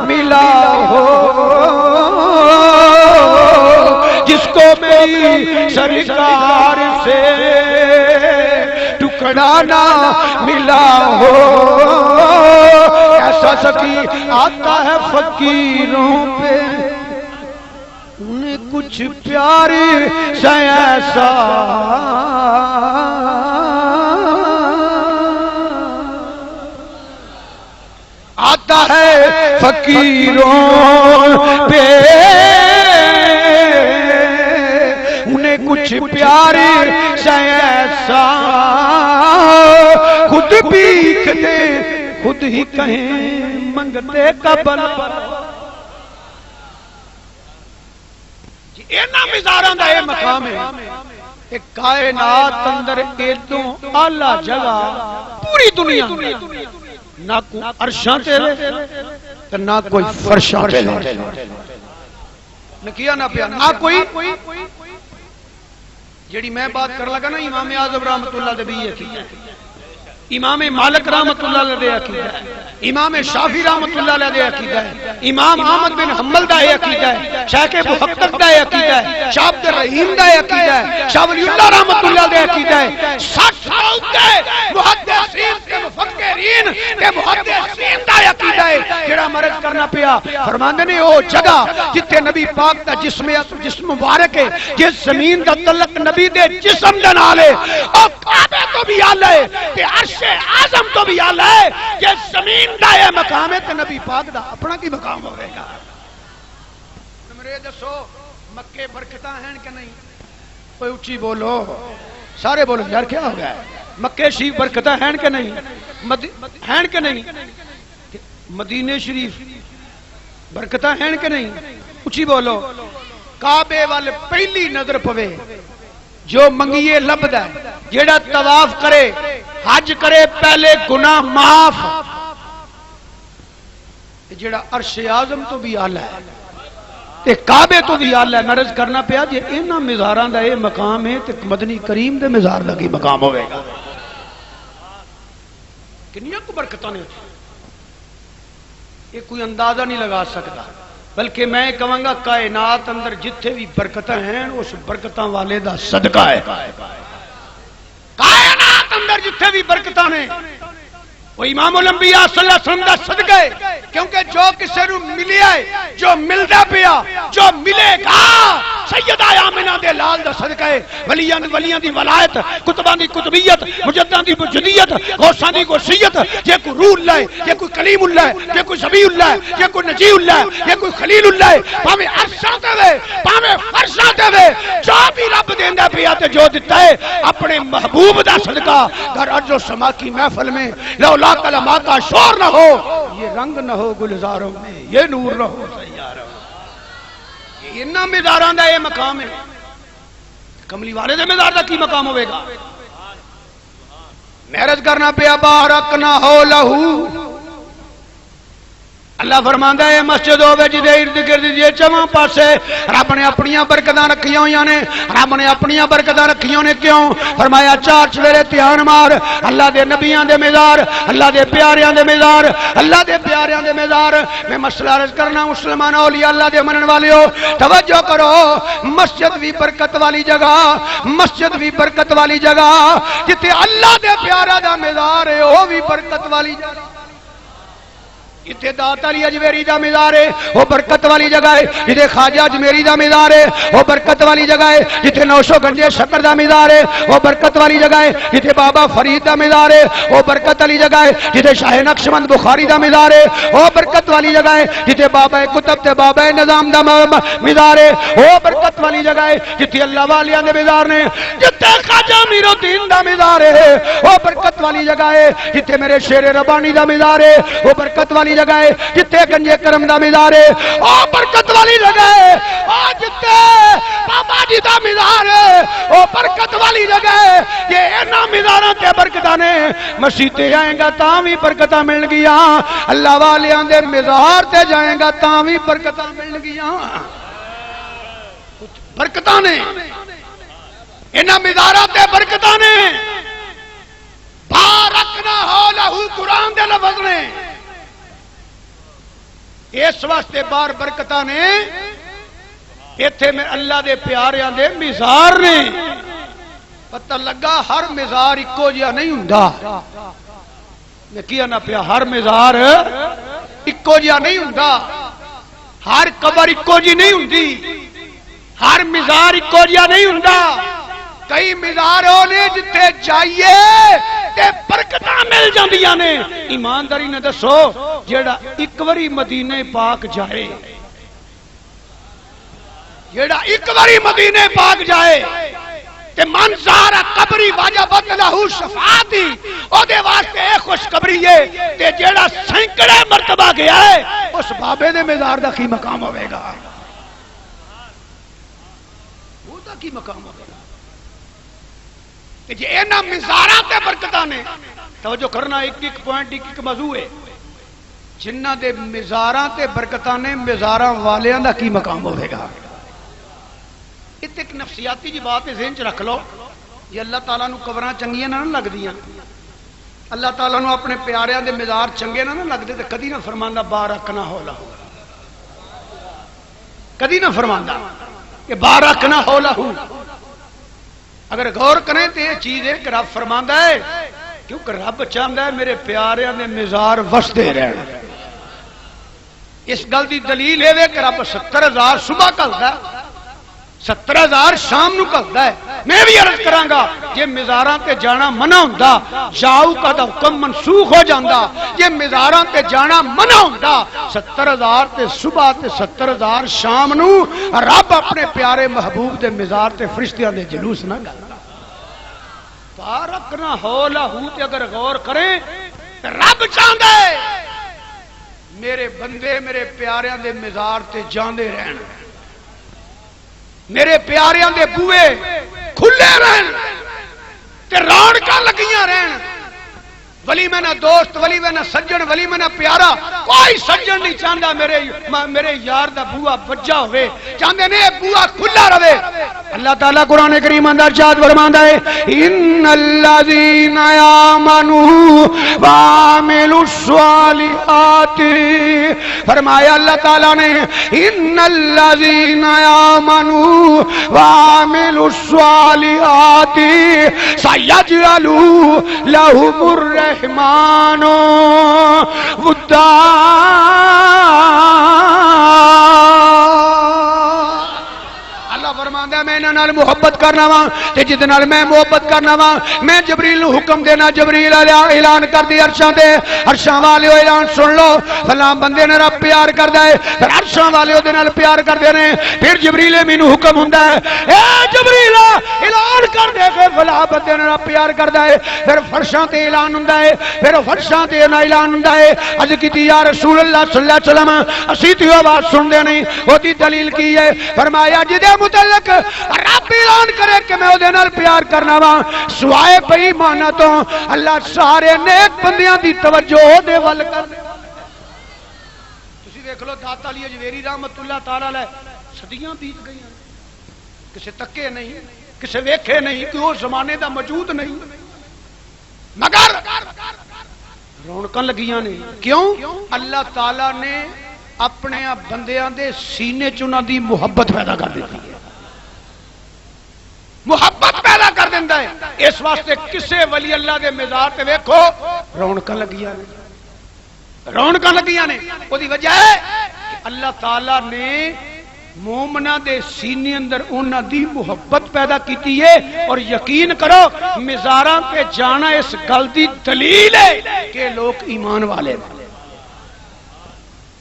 ملا ہو، جس کو میری سرکار سے ٹکڑا نہ ملا ہو، ایسا سکی آتا ہے فقیروں پہ، انہیں کچھ پیار سے ایسا آتا ہے فقیروں پہ، انہیں کچھ پیار سے ایسا، خود بھیک دے خود ہی کہیں منگتے قبل، اینا مزاراں دا اے مقام ہے، ایک کائنات اندر ایدوں اعلیٰ جگہ پوری دنیا نہ کوئی عرشاں تیرے نہ کوئی فرشاں تیرے، نہ کیا نہ پیا، نہ کوئی جیڑی میں بات کر لگا نا امام اعظم رحمت اللہ دے بھی عقیدہ ہے، امام مالک رحمت اللہ علیہ دے عقیدہ ہے، امام شافعی رحمت اللہ علیہ دے عقیدہ ہے، امام احمد بن حنبل دا عقیدہ ہے، شیخ محقق دا عقیدہ ہے، شاہ عبد الرحیم دا عقیدہ ہے، شاہ ولی اللہ رحمت اللہ دے عقیدہ ہے، 60 سال دے محدثین تے مفکرین تے محدثین دا عقیدہ ہے، جڑا مرض کرنا پیا فرماندے نے او جگہ جتھے نبی پاک دا جسم مبارک ہے، جس زمین دا تعلق نبی دے جسم دے نال ہے، او کعبے تو بھی اعلی ہے تے عرش اعظم تو بھی اعلی ہے، جس زمین دا یہ مقام ہے تے نبی پاک دا اپنا کی مقام ہوئے گا۔ میرے دسو مکے برکتاں ہیں کہ نہیں؟ کوئی اچھی بولو، سارے بولو یار کیا ہو گیا ہے؟ مکے شریف برکتاں ہیں کہ نہیں؟ ہیں کہ نہیں؟ مدینے شریف برکتاں ہیں کہ نہیں؟ اچھی بولو۔ کعبے والے پہلی نظر پوے جو منگیے لبدا ہے، جیڑا طواف کرے حج کرے پہلے گناہ معاف، جیڑا عرش اعظم تو بھی اعلی ہے تے کعبے تو بھی اعلی ہے، نرز کرنا پیا جے انہاں مزاراں دا اے مقام ہے تے مدنی کریم دے مزار دا کی مقام ہوئے گا۔ کنیاں کو برکتاں نے یہ کوئی اندازہ نہیں لگا سکتا، بلکہ میں کہوں گا کائنات اندر جتھے بھی برکتاں ہیں اس برکتاں والے دا صدقہ ہے۔ کائنات اندر جتھے بھی برکتاں نے وہ امام الانبیاء صلی اللہ علیہ وسلم دا صدقہ ہے، کیونکہ جو کسے نو ملیا ہے، جو ملدا پیا، جو ملے گا سیدہ آمنہ دے لال دا صدقہ ہے۔ ولیاں دی ولایت، کتباں دی کتبیت، مجداں دی مجدیت، غوثاں دی غوثیت، یہ کوئی روح اللہ ہے، یہ کوئی کلیم اللہ ہے، یہ کوئی سبی اللہ ہے، یہ کوئی نجی اللہ ہے، یہ کوئی خلیل اللہ ہے، پاویں عرشاں تے وے پاویں فرشاں تے وے، جو بھی رب دیندا پیا تے جو دتا ہے اپنے محبوب دا صدقہ در ارض و سما کی محفل میں لولا کلمات کا شور نہ ہو، یہ رنگ نہ ہو گلزاروں میں، یہ نور نہ ہو سیاروں میں۔ یہ انہاں مزاراں دا یہ مقام ہے، کملی والے دے مزار دا کی مقام ہوئے گا؟ محرج کرنا پیا بارک نہ ہو لہو۔ اللہ فرماندا ہے مسجد ہوے جدے ارد گرد یہ چواں پاسے رب نے اپنیاں برکتاں رکھیاں ہوئیاں نے، رب نے اپنیاں برکتاں رکھیاں نے کیوں؟ فرمایا چار چویرے دھیان مار اللہ دے نبیاں دے مزار، اللہ دے پیاریاں دے مزار، اللہ دے پیاریاں دے مزار۔ میں مسئلہ عرض کرنا مسلمان اولیاء اللہ دے منن والیو توجہ کرو، مسجد بھی برکت والی جگہ، مسجد بھی برکت والی جگہ، جتے اللہ دے پیارا دا مزار ہے وہ بھی برکت والی جگہ، جتے دات علی اجمیری دا مزار ہے وہ برکت والی جگہ ہے، جتے خواجہ اجمیری دا مزار ہے وہ برکت والی جگہ ہے، جتے نوشو گنجے شکر دا مزار ہے وہ برکت والی جگہ ہے، جتے بابا فرید دا مزار ہے وہ برکت والی جگہ ہے، جتے شاہ نقشبند بخاری دا مزار ہے وہ برکت والی جگہ ہے، جتے بابا کتب تے بابا نظام دا مزار ہے وہ برکت والی جگہ ہے، جتے اللہ والیاں دے مزار نے، جتے خواجہ امیر الدین دا مزار ہے وہ برکت والی جگہ ہے، جتے میرے شیر ربانی دا مزار ہے وہ برکت والی جگہ ہے، جتے گنجے کرم دا مزار ہے او برکت والی جگہ ہے، او جتے بابا جی دا مزار ہے او برکت والی جگہ ہے۔ یہ اینا مزاراں تے برکتاں نے، مسیح تے جائیں گا تاں بھی برکتاں مل گیا، اللہ والیاں دے مزار تے جائیں گا تاں بھی برکتاں مل گیا، برکتاں نے اینا مزاراں تے برکتاں نے۔ بارکنا ہو لہو قرآن دے لفظ نے، اس واسطے بار برکتاں نے ایتھے میں اللہ دے پیاریاں دے مزار نے۔ پتہ لگا ہر مزار اکو جہا نہیں ہوندا، میں کیا نہ پیا ہر مزار اکو جہا نہیں ہوندا، ہر قبر اکو جی نہیں ہوندی، ہر مزار اکو جہا نہیں ہوندا، کئی مزار ہونے جتھے جائیے تے برکتاں مل جاندیاں نے۔ ایمانداری نے دسو جیڑا ایک واری مدینہ پاک جائے، جیڑا ایک واری مدینہ پاک جائے تے من زار قبری واجبت لہو شفاعتی، او دے واسطے اے خوشخبری ہے تے جیڑا سینکڑے مرتبہ گیا ہے اس بابے دے مزار دا کی مقام ہوئے گا، وہ دا کی مقام ہوئے گا۔ کہ جی اینا مزاراں تے برکتاں نے، توجہ کرنا ایک ایک پوائنٹ ایک ایک موضوع ہے، جنہ دے مزاراں تے برکتاں نے مزاراں والیاں دا کی مقام ہوئے گا۔ اتنے ایک نفسیاتی جی بات ذہن چ رکھ لو، یہ اللہ تعالیٰ نو قبراں چنگیاں نہ لگ دیاں، اللہ تعالیٰ نو اپنے پیاریاں دے مزار چنگے نہ لگ دے تے کدی نہ فرماندا بارک نہ ہو لہو، کدی نہ فرماندا کہ بارک نہ ہو لہو۔ اگر غور کریں تو یہ چیز ہے کہ رب فرماندا ہے، کیونکہ رب چاہتا ہے میرے پیاریاں دے مزار وسدے رہن۔ اس گل دی دلیل ہے کہ رب 70,000 صبح کھلدا ہے، 70,000 شام نو کھلدا ہے۔ میں بھی عرض کراں گا جے مزاراں تے جانا منع ہوندا، جاؤ کا دا حکم منسوخ ہو جاندا، جے مزاراں تے جانا منع ہوندا 70,000 تے صبح تے 70,000 شام نو رب اپنے پیارے محبوب دے مزار تے فرشتیاں دے جلوس نہ کردا۔ بارک نہ ہو لہو تے اگر غور کریں رب چاہندا ہے میرے بندے میرے پیاریاں دے مزار تے جاندے رہن، میرے پیاریاں دے بوئے کھلے رہن تے رونقاں لگیاں رہن، ولی میں نہ دوست، ولی میں نہ سجن، ولی میں نہ پیارا، کوئی سجن نہیں چاہتا میرے یار دا بوا بجا ہوئے، چاہتے نے بوا کھلا رہے۔ اللہ تعالیٰ قرآن کریم اندر ارشاد فرماتا ہے ان الذین آمنوا وعملوا الصالحات، فرمایا اللہ تعالیٰ نے ان الذین آمنوا وعملوا الصالحات سیجعل لهم الرحمن ودا۔ فرماندا میں انہاں نال محبت کرنا وا تے جس نال میں محبت کرنا وا میں جبریل نو حکم دینا، جبریل اعلان کر دی عرشاں تے، عرشاں والے اعلان سن لو، فلاں بندے نے رب پیار کردا ہے، پھر عرشاں والے دے نال پیار کردے نے، پھر جبریل امین نو حکم ہوندا ہے اے جبریل اعلان کر دے کہ فلاں بندے نے رب پیار کردا ہے، پھر فرشاں تے اعلان ہوندا ہے، پھر فرشاں تے اعلان ہوندا ہے۔ عرض کیتی یا رسول اللہ صلی اللہ علیہ وسلم اسی تے آواز سندے نہیں، اودی دلیل کی ہے؟ فرمایا جدے متعلق رب اعلان کرے کہ میں اودے نال پیار کرنا وا، سوائے بے ایماناں تو اللہ سارے نیک بندیاں دی توجہ دے ول کر دے۔ تسی دیکھ لو داتا علی اجویری رحمت اللہ تعالی علیہ صدیاں بیت گئی، کسے تکے نہیں، کسے ویکھے نہیں، کہ وہ زمانے دا موجود نہیں، مگر رونقاں لگیاں نے۔ کیوں؟ اللہ تعالی نے اپنے بندیاں دے سینے چ انہاں دی محبت پیدا کر دیتی ہے، محبت پیدا کر دیندہ ہے۔ اس واسطے کسے ولی اللہ دے مزار تے ویکھو رونقاں لگیاں نے، رونقاں لگیاں نے۔ او دی وجہ ہے کہ اللہ تعالیٰ نے مومنہ دے سینے اندر انہاں دی محبت پیدا کیتی ہے۔ اور یقین کرو مزاراں پہ جانا اس گل دی دلیل ہے کہ لوگ ایمان والے ہیں،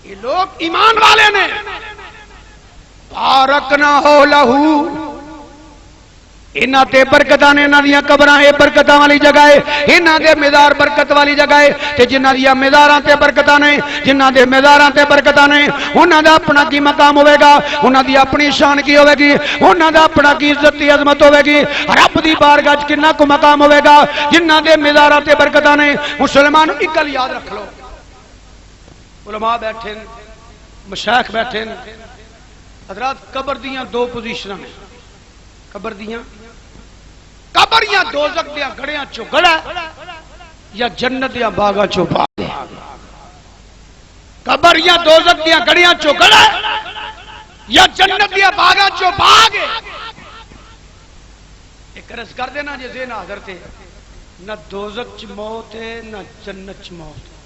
یہ لوگ ایمان والے نے۔ بارکنا ہو لہو، انہاں تے برکتاں نے، انہاں دیاں قبراں اے برکتاں والی جگہ ہے، انہاں دے مزار برکت والی جگہ ہے، تے جنہاں دیاں مزاراں تے برکتاں نے، جنہاں دے مزاراں تے برکتاں نے، انہاں دا اپنا کی مقام ہوے گا، انہاں دی اپنی شان کی ہوے گی، انہاں دا اپنا کی عزت تے عظمت ہوے گی، رب دی بارگاہ وچ کتنا کو مقام ہوے گا جنہاں دے مزاراں تے برکتاں نے۔ مسلمان ایک گل یاد رکھ لو، علماء بیٹھے ہیں، مشائخ بیٹھے ہیں، حضرات قبر دیاں دو پوزیشناں ہیں، قبر دیاں قبر یا دوزخ دیاں گھڑیاں چو گھڑا یا جنت دیاں باغاں چو باغ ہے۔ قبر یا دوزخ دیاں گھڑیاں چو گھڑا یا جنت دیاں باغاں چو باغ ہے۔ ایک عرض کر دینا جی ذہن حاضر تھے، نہ دوزخ چ موت ہے نہ جنت چ موت ہے،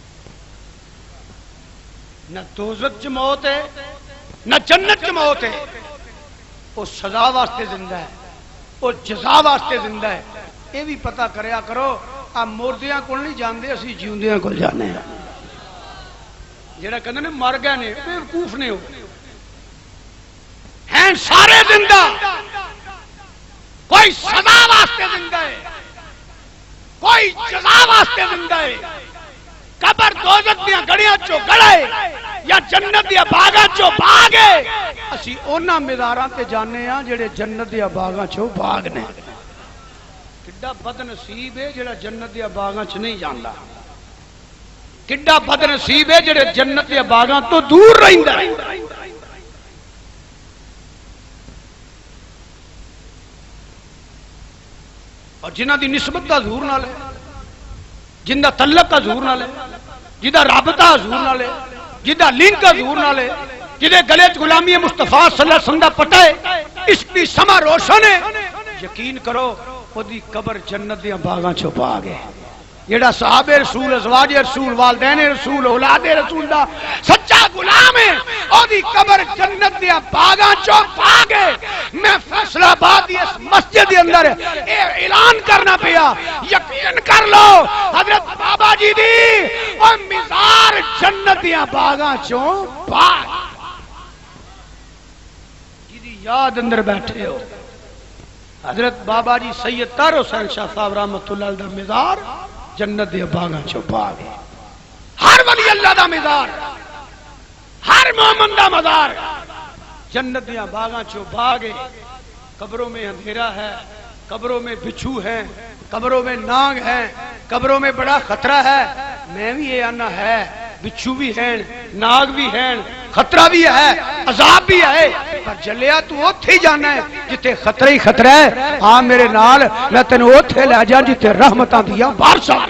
نہ دوزخ چ موت ہے نہ جنت چ موت ہے۔ وہ سزا واسطے زندہ ہے، وہ جزا واسطے زندہ ہے۔ یہ بھی پتہ کریا کرو، آپ مردیاں کو نہیں جاندے، اسی جیوندیاں کو جانے ہیں۔ جڑا کہندے نے مر گئے نے بیوقوف نے، ہو ہیں سارے زندہ، کوئی سزا واسطے زندہ ہے، کوئی جزا واسطے زندہ ہے۔ قبر دوزخ دیاں گھڑیاں چو گھڑے یا جنت دیا باغاں چو باغ ہے۔ اسی اونا مزاراں تے جانے ہاں جڑے جنت دیا باغاں چو باغ نے۔ کڈا بد نصیب ہے جڑا جنت دیا باغاں چ نہیں جاندا، کڈا بد نصیب ہے جڑے جنت دیا باغاں تو دور رہندا ہے۔ اور جنہ دی نسبت دا حضور نال ہے، جن دا تعلق حضور نال ہے، جدا رابطہ حضور نال ہے، جدا لنک حضور نال ہے، جدے گلے چ غلامی مصطفیٰ صلی اللہ علیہ وسلم دا پتہ ہے، اس کی سما روشن ہے، یقین کرو او دی قبر جنت دیاں باغاں چوں باغ ہے۔ جڑا صحابہ رسول، ازواج رسول، والدین رسول، اولاد رسول دا سچا غلام ہے، او دی قبر جنت دیا باغاں چوں باغ ہے۔ میں فیصلہ آباد دی اس مسجد دے اندر اے اعلان کرنا پیا، یقین کر لو حضرت بابا جی دی او مزار جنت دیا باغاں چوں باغ، جی یاد اندر بیٹھے ہو حضرت بابا جی سید طاہر حسین شاہ صاحب رحمت اللہ علیہ دا مزار جنت دے باغاں چوں باغ ہے۔ ہر ولی اللہ دا مزار، ہر مومن دا مزار جنت دے باغاں چوں باغ ہے۔ قبروں میں اندھیرا ہے، قبروں میں بچھو ہیں، قبروں میں نانگ ہیں، قبروں میں بڑا خطرہ ہے، میں بھی یہ آنا ہے، بچھو بھی ہیں، ناگ بھی ہیں، خطرہ بھی ہے، عذاب بھی ہے، پر جلیا تو اوتھے ہی جانا ہے جتے خطرہ ہی خطرہ ہے۔ آ میرے نال میں تینوں اوتھے لے جا جتے رحمتاں دیاں بارشاں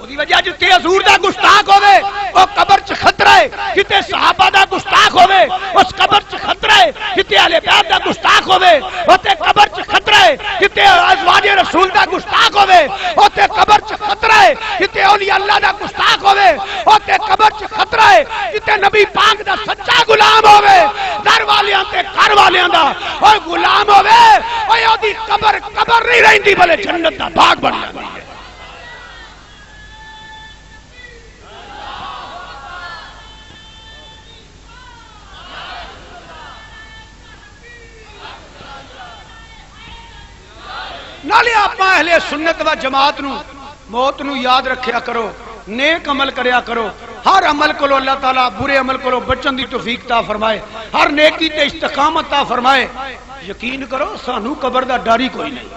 دی وجہ جتے حضور دا گستاخ ہوئے وہ قبر چ خطرہ ہے، جتے صحابہ دا گستاخ ہوئے اس قبر چ خطرہ ہے، جتے اہل بیت دا گستاخ ہوئے اوتے قبر چ خطرہ ہے، جتے ازواج رسول دا گستاخ ہوئے اوتے قبر چ خطرہ ہے، جتے اولیاء اللہ دا گستاخ ہوئے اوتے قبر چ خطرہ ہے، جتے نبی پاک دا سچا غلام ہوئے در والیاں تے گھر والیاں دا اور غلام ہوئے اوے اودی قبر قبر نہیں رہندی بلے جنت دا باغ بن جاندی ہے۔ نالے آپ اہل سنت و جماعت نو موت نو یاد رکھیا کرو، نیک عمل کریا کرو، ہر عمل کو اللہ تعالیٰ برے عمل کو بچن دی توفیق عطا فرمائے، ہر نیکی تے استقامت عطا فرمائے۔ یقین کرو سانو قبر دا ڈر ہی کوئی نہیں۔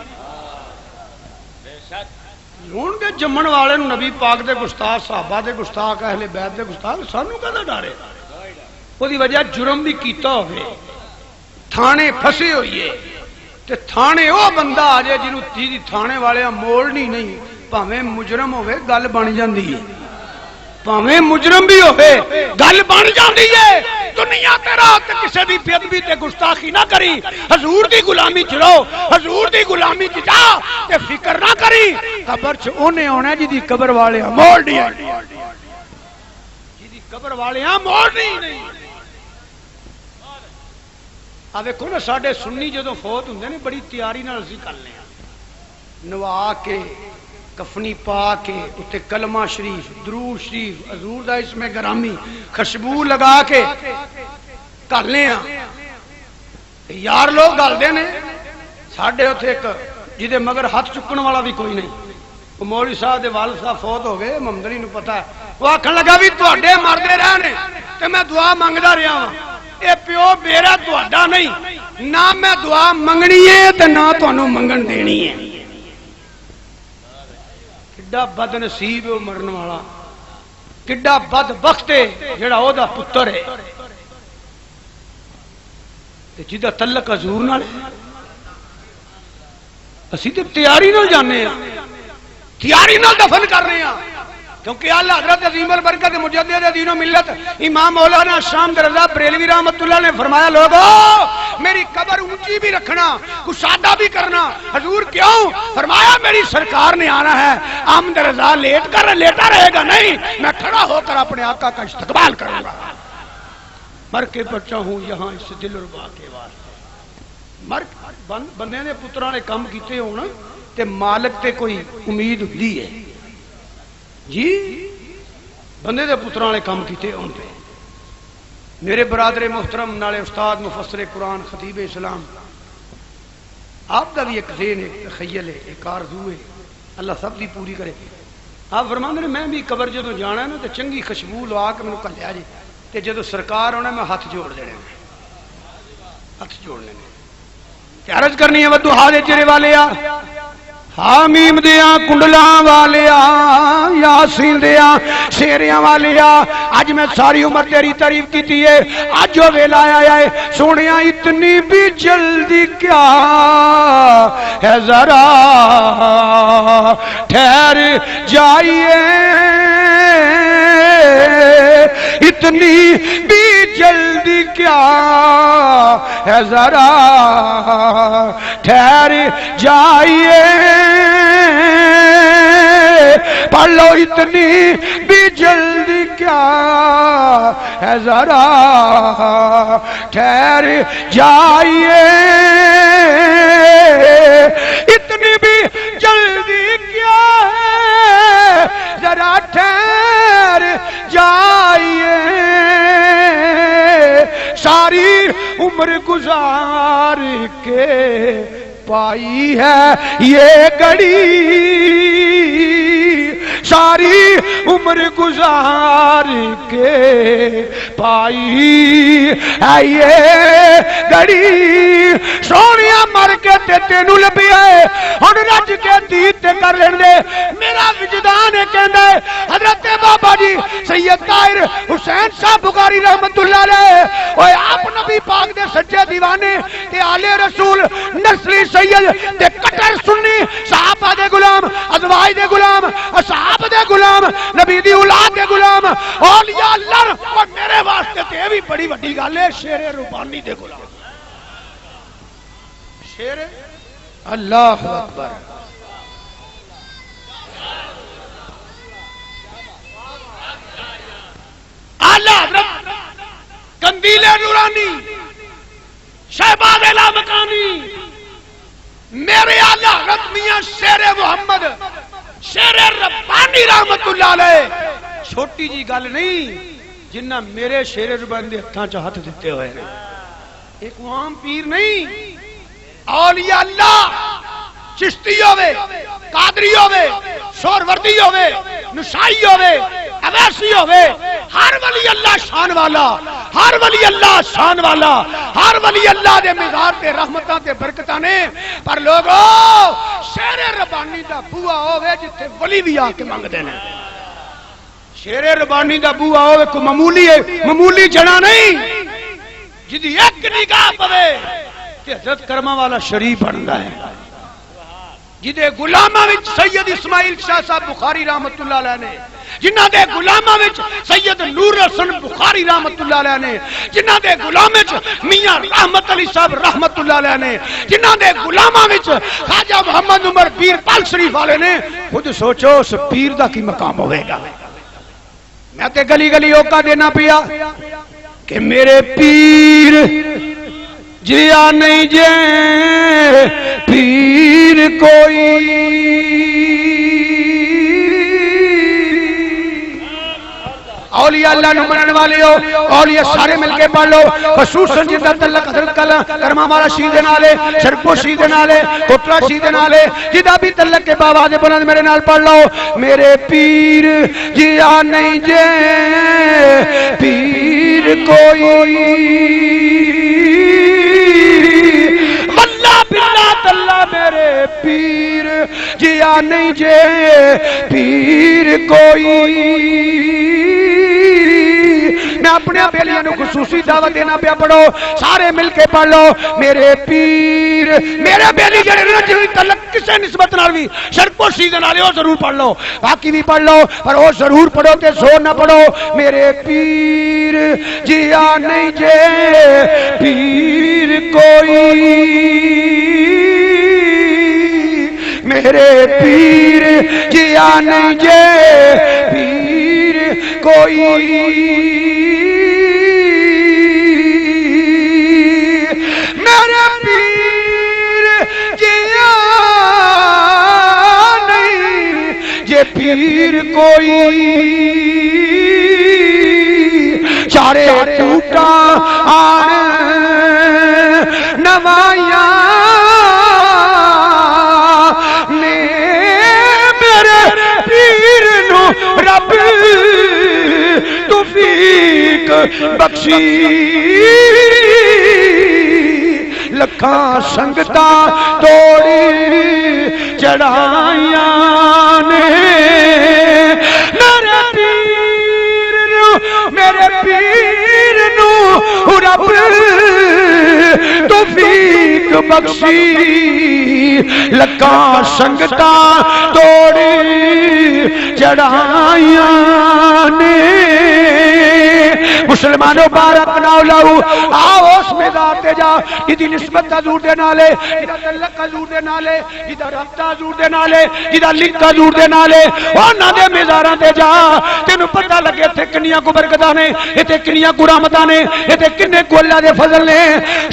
ہن دے جمن والے نبی پاک دے گستاخ، صحابہ دے گستاخ، اہل بیت دے گستاخ، سانو کدا ڈر ہے؟ او دی وجہ جرم بھی کیتا ہوئے، تھانے پھسے ہوئیے تے تھانے او بندہ آ جائے جنہوں تیری تھانے والے موڑنی نہیں، پاویں مجرم ہوئے گل بن جاندی ہے، پاویں مجرم بھی ہوئے گل بن جاندی ہے۔ دنیا تے رات کسے دی بے ادبی تے گستاخی نہ کری، حضور دی غلامی چ رہو، حضور دی غلامی چ جا تے فکر نہ کری، قبر چ اونے ہونا جی دی قبر والے موڑنی ہے، جی دی قبر والے موڑنی نہیں۔ آ ویکھو نا ساڈے سنی جدوں فوت ہوندے نے بڑی تیاری نال اسی کرنے ہاں، نوا کے کفنی پا کے اتنے کلمہ شریف، درود شریف، حضور دا اسم گرامی، خوشبو لگا کے کرنے ہاں۔ یار لوگ گلدے نے ساڈے اتنے ایک جہدے مگر ہاتھ چکن والا بھی کوئی نہیں، وہ مولوی صاحب دے والد صاحب فوت ہو گئے، محمد علی نو پتا ہے، وہ آکھن لگا بھی تواڈے مردے رہنے تے میں دعا منگدا رہیا ہاں، اے پیو میرا تہاڈا نہیں، نہ میں دعا منگنی ہے تے نہ تانوں منگن دینی ہے۔ کڈا بد نصیب ہے مرن والا، کڈا بد بخت ہے جڑا او دا پتر ہے تے جدا تعلق حضور نال۔ اسی تے تیاری نال جانے ہاں، تیاری نال دفن کر رہے ہیں، کیونکہ اللہ حضرت عظیم البرکت مجدد دین و ملت امام مولانا شام رضا بریلوی رحمت اللہ نے فرمایا لوگو میری قبر اونچی بھی رکھنا، کشادہ بھی کرنا۔ حضور کیوں؟ فرمایا میری سرکار نے آنا ہے، آمد رضا لیٹ کر لیٹا رہے گا نہیں، میں کھڑا ہو کر اپنے آقا کا استقبال کروں گا۔ مر کے بچا ہوں یہاں اس دل ربا کے واسطے، مر بندے نے پتراں نے کم کیتے ہونا تے مالک تے کوئی امید ہوندی ہے جی، بندے دے پتراں نے کم کیتے ہون تے۔ میرے برادر محترم نالے استاد مفسر قرآن خطیب اسلام، آپ کا بھی ایک ذہن ہے، تخیل ہے، ایک آرزو ہے، اللہ سب دی پوری کرے۔ آپ فرماندے نے میں بھی قبر جدوں جانا ہے نا تے چنگی خوشبو لوا کے مینوں گھلیا جی، تے جدوں سرکار ہونا میں ہاتھ جوڑ دینے، ہاتھ جوڑ لینے تے عرض کرنی ہے ودوہا دے چہرے والے آ، حامیم دیا کنڈلاں والیا، یاسین دیا شیریاں والیا، آج میں ساری عمر تیری تعریف کیتی ہے، آج جو ویلا آیا ہے سونیا اتنی بھی جلدی کیا ہے، ذرا ٹھہر جائیے، اتنی بھی جلدی کیا ہے، ذرا ٹھہر جائیے، پڑھ لو اتنی بھی جلدی کیا ہے، ذرا ٹھہر جائیے، اتنی بھی جلدی کیا ہے، ذرا ٹھہر جائیے، ساری عمر گزار کے پائی ہے یہ گھڑی، ساری عمر گزار کے پائی ہے یہ گھڑی سونیا مر کے تے تینوں لبھی ہے ہن رج کے دید تے کر لین دے میرا وجدان کہندا ہے حضرت بابا جی سید طاہر حسین صاحب بخاری رحمت اللہ علیہ اوے آپ نبی پاک دے سچے دیوانے تے آل رسول نسلی سید تے کٹر سنی صحابہ دے غلام ازواج دے غلام اصحاب دے غلام نبی دی اولاد دے غلام اولیاء اللہ اور میرے واسطے تے بھی بڑی وڈی گل ہے شیر ربانی دے غلام شیر اللہ اکبر اعلی حضرت قندیل نورانی شہباز لامکانی میرے اعلی حضرت میاں شیر محمد شیر ربانی رحمت اللہ علیہ چھوٹی جی گل نہیں جنہ میرے شیر ربانی دے ہتھاں چ ہاتھ دتے ہوئے نے ایک عام پیر نہیں اولیاء اللہ چشتی ہوئے قادری ہوئے سہروردی ہوئے نشائی ہوئے اویسی ہوئے ہر ولی اللہ شان والا ہر ولی اللہ شان والا ہر ولی اللہ دے مزار تے رحمتاں تے برکتاں نے پر لوگو شیر ربانی دا بوا ہوئے جتھے ولی بھی آ کے منگ دینے شیر ربانی دا بوا ہوئے کو معمولی جنا نہیں جدی ایک نگاہ پوے کہ حضرت کرما والا شریف بندا ہے جدے غلاماں وچ سید اسماعیل شاہ صاحب بخاری رحمت اللہ علیہ نے جنہاں دے غلاماں وچ سید نور حسن بخاری رحمت اللہ علیہ نے جنہاں دے غلام وچ میاں رحمت علی صاحب رحمت اللہ علیہ نے جنہاں دے غلاماں وچ خواجہ محمد عمر پیر پال شریف والے نے خود سوچو اس پیر دا کی مقام ہوے گا میں تے گلی گلی اوقا دینا پیا کہ میرے پیر جیا نہیں جے پیر کوئی اولیاء اللہ نو منن والے ہو اولیاء سارے مل کے پڑھ لو خصوصاً جدا تعلق حضرت کرما والا شہید نالے شرکو شہید نالے کوٹلا شہید نالے جدا بھی تعلق کے بابا دے بلند میرے نال پڑھ لو میرے پیر جیا نہیں جے پیر کوئی اللہ میرے پیر جیا نہیں جے پیر کوئی میں اپنے بیلیاں نو خصوصی دعوت دینا پیا پڑھو سارے مل کے پڑھ لو میرے پیر میرے بیلی جڑے نا جن تعلق کسے نسبت نال وی شرکو شہید نالے او ضرور پڑھ لو باقی بھی پڑھ لو پر او ضرور پڑھو تے زور نہ پڑھو میرے پیر جیا نہیں جے پیر کوئی میرے پیر جیا نہیں جے پیر کوئی میرے پیر جیا نہیں جے پیر کوئی چارے ٹوٹا آن نوائیاں رب توفیق بخشی لکھاں سنگتا توڑی چڑھائیاں نے میرے پیر نو رب توفیق بخشی لکھاں سنگتا توڑی چڑھائیاں نے مسلمانوں بارک ناو لاؤ آؤ اس میدان تے جا جدی نسبت حضور دے نالے جدا تعلق حضور دے نالے جدا رابطہ حضور دے نالے جدا لنک حضور دے نالے انہاں دے میزاراں تے جا تینوں پتہ لگے تے کنیاں کو برکتاں نے تے کنیاں کو رحمتاں نے تے کنے کو اللہ دے فضل نے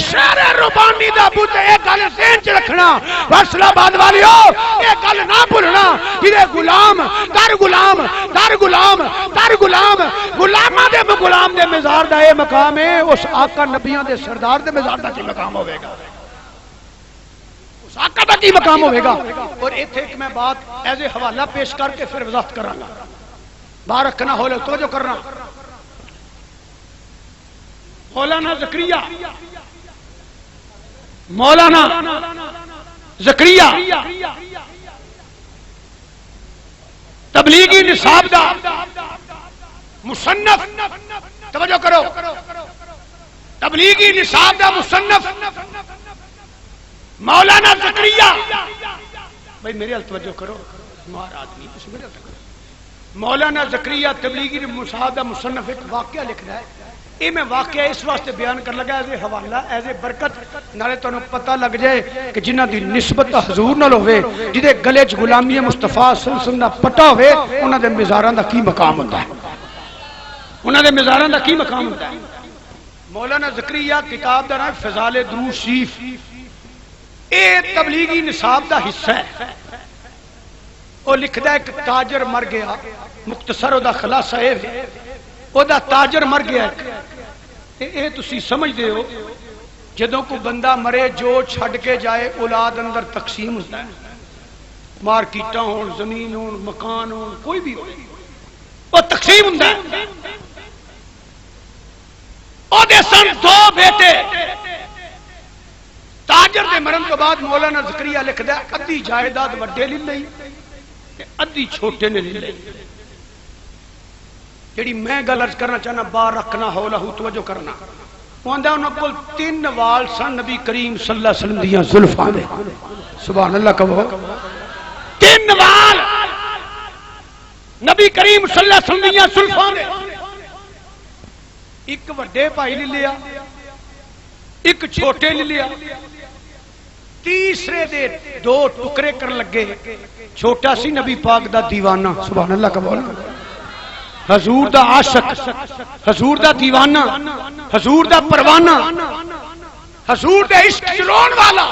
شیر ربانی دا بوت اے گل ذہن چ رکھنا فیصلہ آباد والیو اے گل نہ بھولنا جڑے غلام در غلام در غلام در غلام غلاماں دے غلام دے مزار دا اے مقام ہے اس آقا نبیاں دے سردار دے مزار دا کی مقام ہوئے گا مساقہ کا کی مقام ہوئے گا. اور ایتھے ایک میں بات ایز اے حوالہ پیش کر کے پھر وضاحت کراں گا. باہر رکھنا ہو لے توجہ کرنا. مولانا زکریا تبلیغی نصاب دا مصنف، توجہ کرو، تبلیغی نصاب دا مصنف مولانا زکریا، بھائی میرے حال توجہ کرو، مار آدمی میرے حال کرو. مولانا زکریا تبلیغی نصاب دا مصنف ایک واقعہ لکھ رہا ہے. یہ میں واقعہ اس واسطے بیان کر لگا ایز اے حوالہ، ایز اے برکت، نالے تو پتہ لگ جائے کہ جنہ دی نسبت حضور نال ہوئے، جدے گلے چ غلامی مصطفیٰ صلی اللہ علیہ وسلم پٹا ہوئے، انہاں دے مزاراں دا کی مقام ہوتا ہے، انہاں دے مزاراں دا کی مقام ہوتا ہے. مولانا زکریا کتاب دا نام فضائل درود شریف، اے تبلیغی نصاب دا حصہ ہے. وہ لکھدا ہے کہ تاجر مر گیا، مختصر دا خلاصہ ہے او دا تاجر مر گیا. اے تسی سمجھ دے ہو جدوں کو بندہ مرے جو چھڑ کے جائے اولاد اندر تقسیم ہوتا ہے، مارکیٹاں ہون، زمین ہون، مکان ہون، کوئی بھی ہو، وہ تقسیم ہوتا ہے. او دے سن دو بیٹے. تاجر دے مرن تو بعد مولانا زکریا لکھدا ہے ادھی جائیداد وڈے لے لئی تے ادھی چھوٹے نے لے لئی. جڑی میں گل عرض کرنا چاہنا بار رکھنا ہو لہو توجہ کرنا. وہاں انہوں کو 3 وال سن نبی کریم صلی اللہ علیہ وسلم دیاں زلفاں دے. سبحان اللہ کہو. 3 وال نبی کریم صلی اللہ علیہ وسلم دیاں زلفاں دے. ایک وڈے بھائی لے لیا، ایک چھوٹے لے لیا. تیسرے دے 2 ٹکڑے کر لگے. چھوٹا سی نبی پاک دا دیوانہ. سبحان اللہ کہو. حضور دا عاشق، حضور دا دیوانہ، حضور دا پروانہ، حضور دے عشق چلون والا،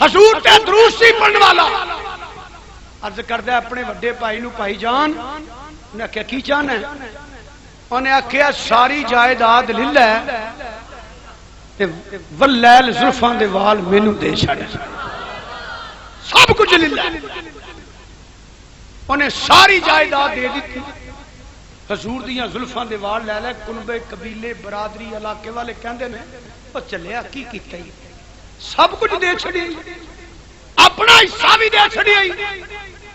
حضور تے دروسی پڑھن والا عرض کردا اپنے وڈے بھائی نو بھائی جان. انہیں کہا کی چاہنا ہے؟ انہیں آکھیا ساری جائیداد لے لے تے واللیل زلفاں دے وال مینوں دے چھڑ. سب کچھ لے لے. انہیں ساری جائیداد دے دیتی. حضور دیاں زلفاں دے وال لے لے. کنبے قبیلے برادری علاقے والے کہندے نے او چلیا کی کیتا ہی، سب کچھ دے چھڑی، اپنا حصہ بھی دے چھڑی.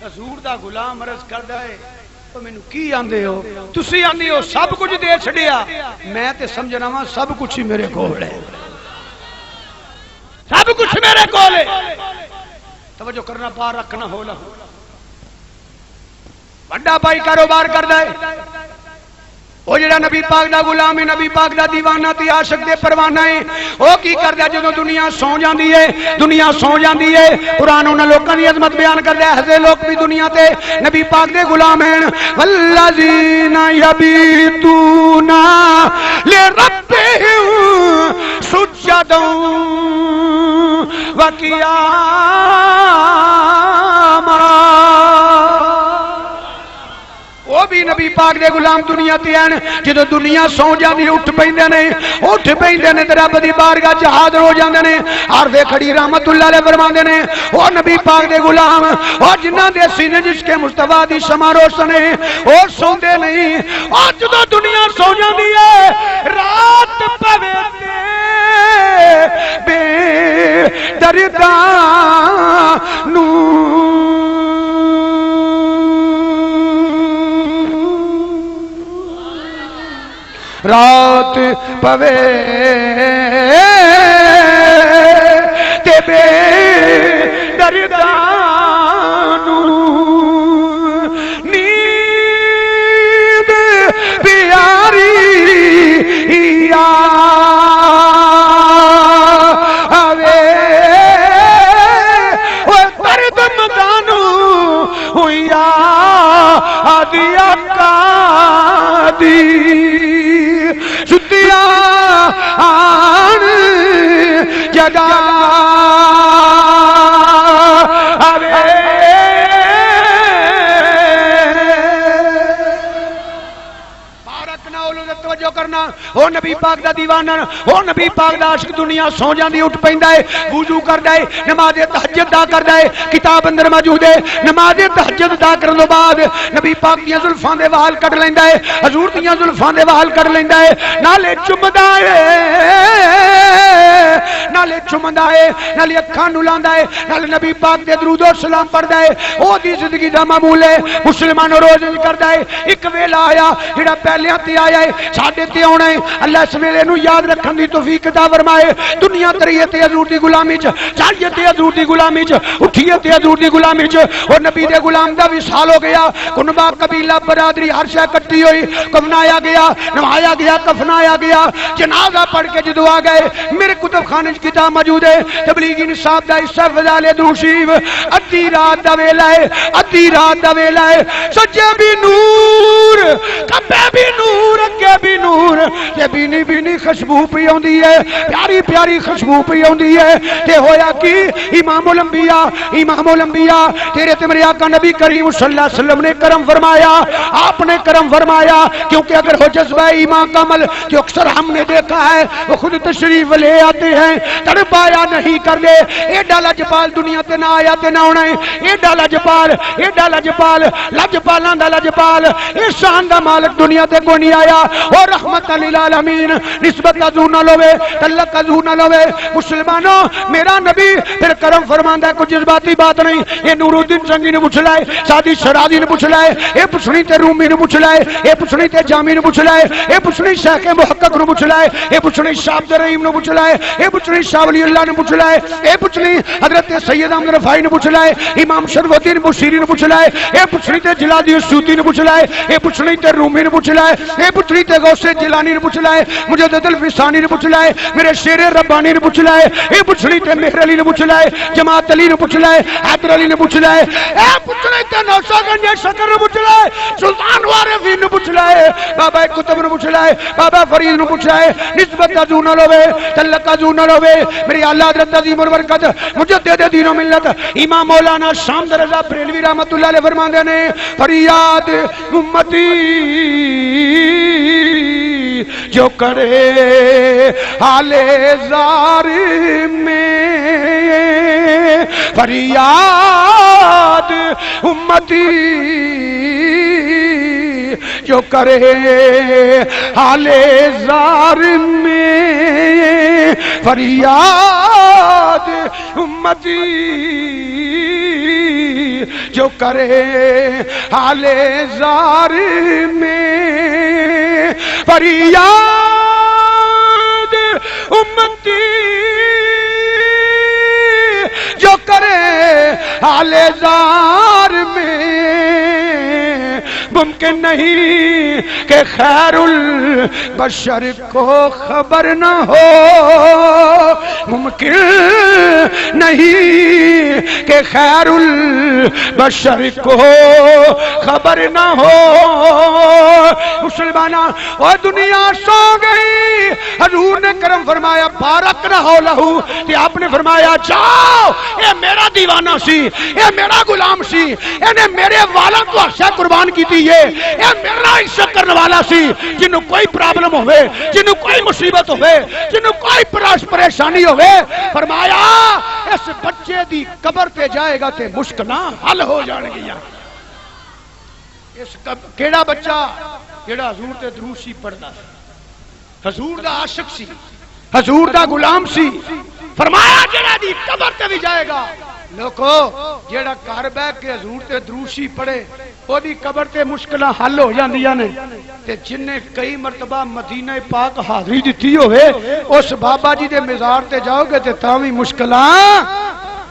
حضور دا غلام عرض کردا ہے او مینوں کی آندے ہو؟ تسی آندے ہو سب کچھ دے چھڑیا، میں تے سمجھنا وا سب کچھ ہی میرے کول ہے، سب کچھ میرے کول ہے. توجہ کرنا، بار رکھنا ہو لہ. بڑا بھائی کاروبار کردا ہے، وہ جڑا نبی پاک دا غلام ہے، نبی پاک دا دیوانہ تے عاشق دے پروانہ ہے. وہ کی کردا جدوں دنیا سو جاندی ہے، دنیا سو جاندی ہے، قرآن انہاں لوکاں دی عظمت بیان کردا ہے. ہزے لوگ بھی دنیا تے نبی پاک دے غلام ہیں. والذین یبیتون لربہم سجدا وقیاما. وہ بھی نبی پاک دے غلام دنیا تے ہیں. جدو دنیا سو جاندی اٹھ پیندے نے، اٹھ پیندے نے تے رب دی بارگاہ چ حاضر ہو جاندے نے. عرض کھڑی رحمت اللہ علیہ فرماندے نے او نبی پاک دے غلام او جنہاں دے سینے جس کے مصطفیٰ دی شمع روشن ہے او سوندے نہیں. او جدو دنیا سو جاندی ہے رات پوے بے درداں نو رات پوے تے بے درداں نو نیند پیاری آوے او درد مگانو ہویا آدیا قادی آن جگہ آوے. بارک نہ اولو توجہ کرنا. او نبی پاک دا دیوانہ او نبی پاک دا عاشق دنیا سو جاندی اٹھ پیندا ہے وضو کردا ہے نماز تہجد ادا کردا ہے کتاب اندر موجود ہے نماز تہجد ادا کرن تو بعد نبی پاک دیاں زلفاں دے وال کٹ لیندا ہے حضور دیاں زلفاں دے وال کٹ لیندا ہے نالے چمدا ہے نالے چمدا ہے نالے اکھاں نوں لاندا ہے نالے نبی پاک دے درود و سلام پڑھدا ہے او دی زندگی دا معمول ہے مسلمان روز کردا ہے ایک ویلا آیا جڑا پہلیاں تے آیا ہے ساڈے تے آنا ہے اللہ اس ویلے نوں یاد رکھن دی توفیق عطا فرمائے دنیا کریے تے حضور دی غلامی چ چاہیے تے حضور دی غلامی چ اٹھیے تے حضور دی غلامی چ اور نبی دے غلام دا وصال ہو گیا کنبا قبیلہ برادری ہر شے کٹی ہوئی کفنایا گیا نوایا گیا کفنایا گیا جنازہ پڑھ کے جدو آ گئے میرے کتب خانے وچ کتاب موجود ہے تبلیغی نصاب دا حصہ فضائل درشیف ادھی رات دا ویلا ہے ادھی رات دا ویلا ہے سجے بھی نور کبے بھی نور اگے بھی نور تے بینی بینی خوشبو پی ہوندی ہے پیاری پیاری خوشبو پی ہوندی ہے تے ہویا کی امام الانبیاء تیرے تے میرے آقا نبی کریم صلی اللہ علیہ وسلم نے کرم فرمایا آپ نے کرم فرمایا کیونکہ اگر ہو جذبہ ایمان کا عمل جو اکثر ہم نے دیکھا ہے وہ خود تشریف لے آتے ہیں تڑپایا نہیں کر لے ایڈا لجپال دنیا تے نہ آیا تے نہ ہونا ہے ایڈا لجپال لجپالاں دا لجپال احسان دا مالک دنیا تے کوئی نہیں آیا اور رحمت للعالمین نسبت ازو نہ لوے تعلق ازو نہ لوے مسلمانوں میرا نبی پھر کرم فرماندا ہے کوئی جذباتی بات نہیں یہ نور الدین سنگی نے پوچھ لائے سادی شرازی نے پوچھ لائے یہ پوچھنی تے رومی نے پوچھ لائے یہ پوچھنی تے جامی نے پوچھ لائے یہ پوچھنی شیخ محقق نے پوچھ لائے یہ پوچھنی شاہ عبد الرحیم نے پوچھ لائے یہ پوچھنی شاہ ولی اللہ نے پوچھ لائے یہ پوچھنی حضرت سید احمد رفاعی نے پوچھ لائے امام شرف الدین بصیری نے پوچھ لائے یہ پوچھنی تے جلال السیوطی نے پوچھ لائے یہ پوچھنی تے رومی نے پوچھ لائے یہ پوچھنی تے غوث جیلانی نے پوچھ لائے مجدد الفسانی نے پوچھ لائے میرے شیر ربانی نے پوچھ لائے یہ پوچھنی تے مہر علی نے پوچھ لائے جماعت علی نے پوچھ لائے حیدر علی نے پوچھ لائے اے پوچھنی تے نوشا گنج شکر نے پوچھ لائے سلطان وارفی نے پوچھ لائے بابا کتب نے پوچھ لائے بابا فرید نے پوچھ لائے نسبت ازو نہ لوے تعلق ازو نہ لوے میری اعلی حضرت عظیم البرکت مجدد دین و ملت امام مولانا شامد رضا بریلوی رحمتہ اللہ علیہ فرماندے نے فریاد امتی جو کرے حال زار میں فریاد امتی جو کرے حال زار میں فریاد امتی جو کرے حال زار میں فریاد امتی جو کرے حال زار میں ممکن نہیں کہ خیر البشر کو خبر نہ ہو ممکن نہیں کہ خیر البشر کو خبر نہ ہو مسلمانہ وہ دنیا سو گئی حضور نے کرم فرمایا بارک رہو لہو کہ آپ نے فرمایا جاؤ اے میرا دیوانہ سی اے میرا غلام سی اے میرے والا کو عرشہ قربان کی تھی اے میرا عزت کرنے والا سی جنہوں کوئی پرابلم ہوئے جنہوں کوئی مصیبت ہوئے جنہوں کوئی پریشانی ہوئے فرمایا اس بچے دی قبر تے جائے گا تے مشکلاں حل ہو جان گیا اس کیڑا بچہ جیڑا حضور تے درود سی پڑھدا حضور دا عاشق سی حضور دا غلام سی فرمایا جیڑا دی قبر تے بھی جائے گا لوکو جیڑا گھر بیٹھ کے حضور تے درود سی پڑھے او دی قبر تے مشکلاں حل ہو جاندیاں نے تے جن نے کئی مرتبہ مدینہ پاک حاضری دتی ہوئے اس بابا جی دے مزار تے جاؤ گے تے تاں وی مشکلاں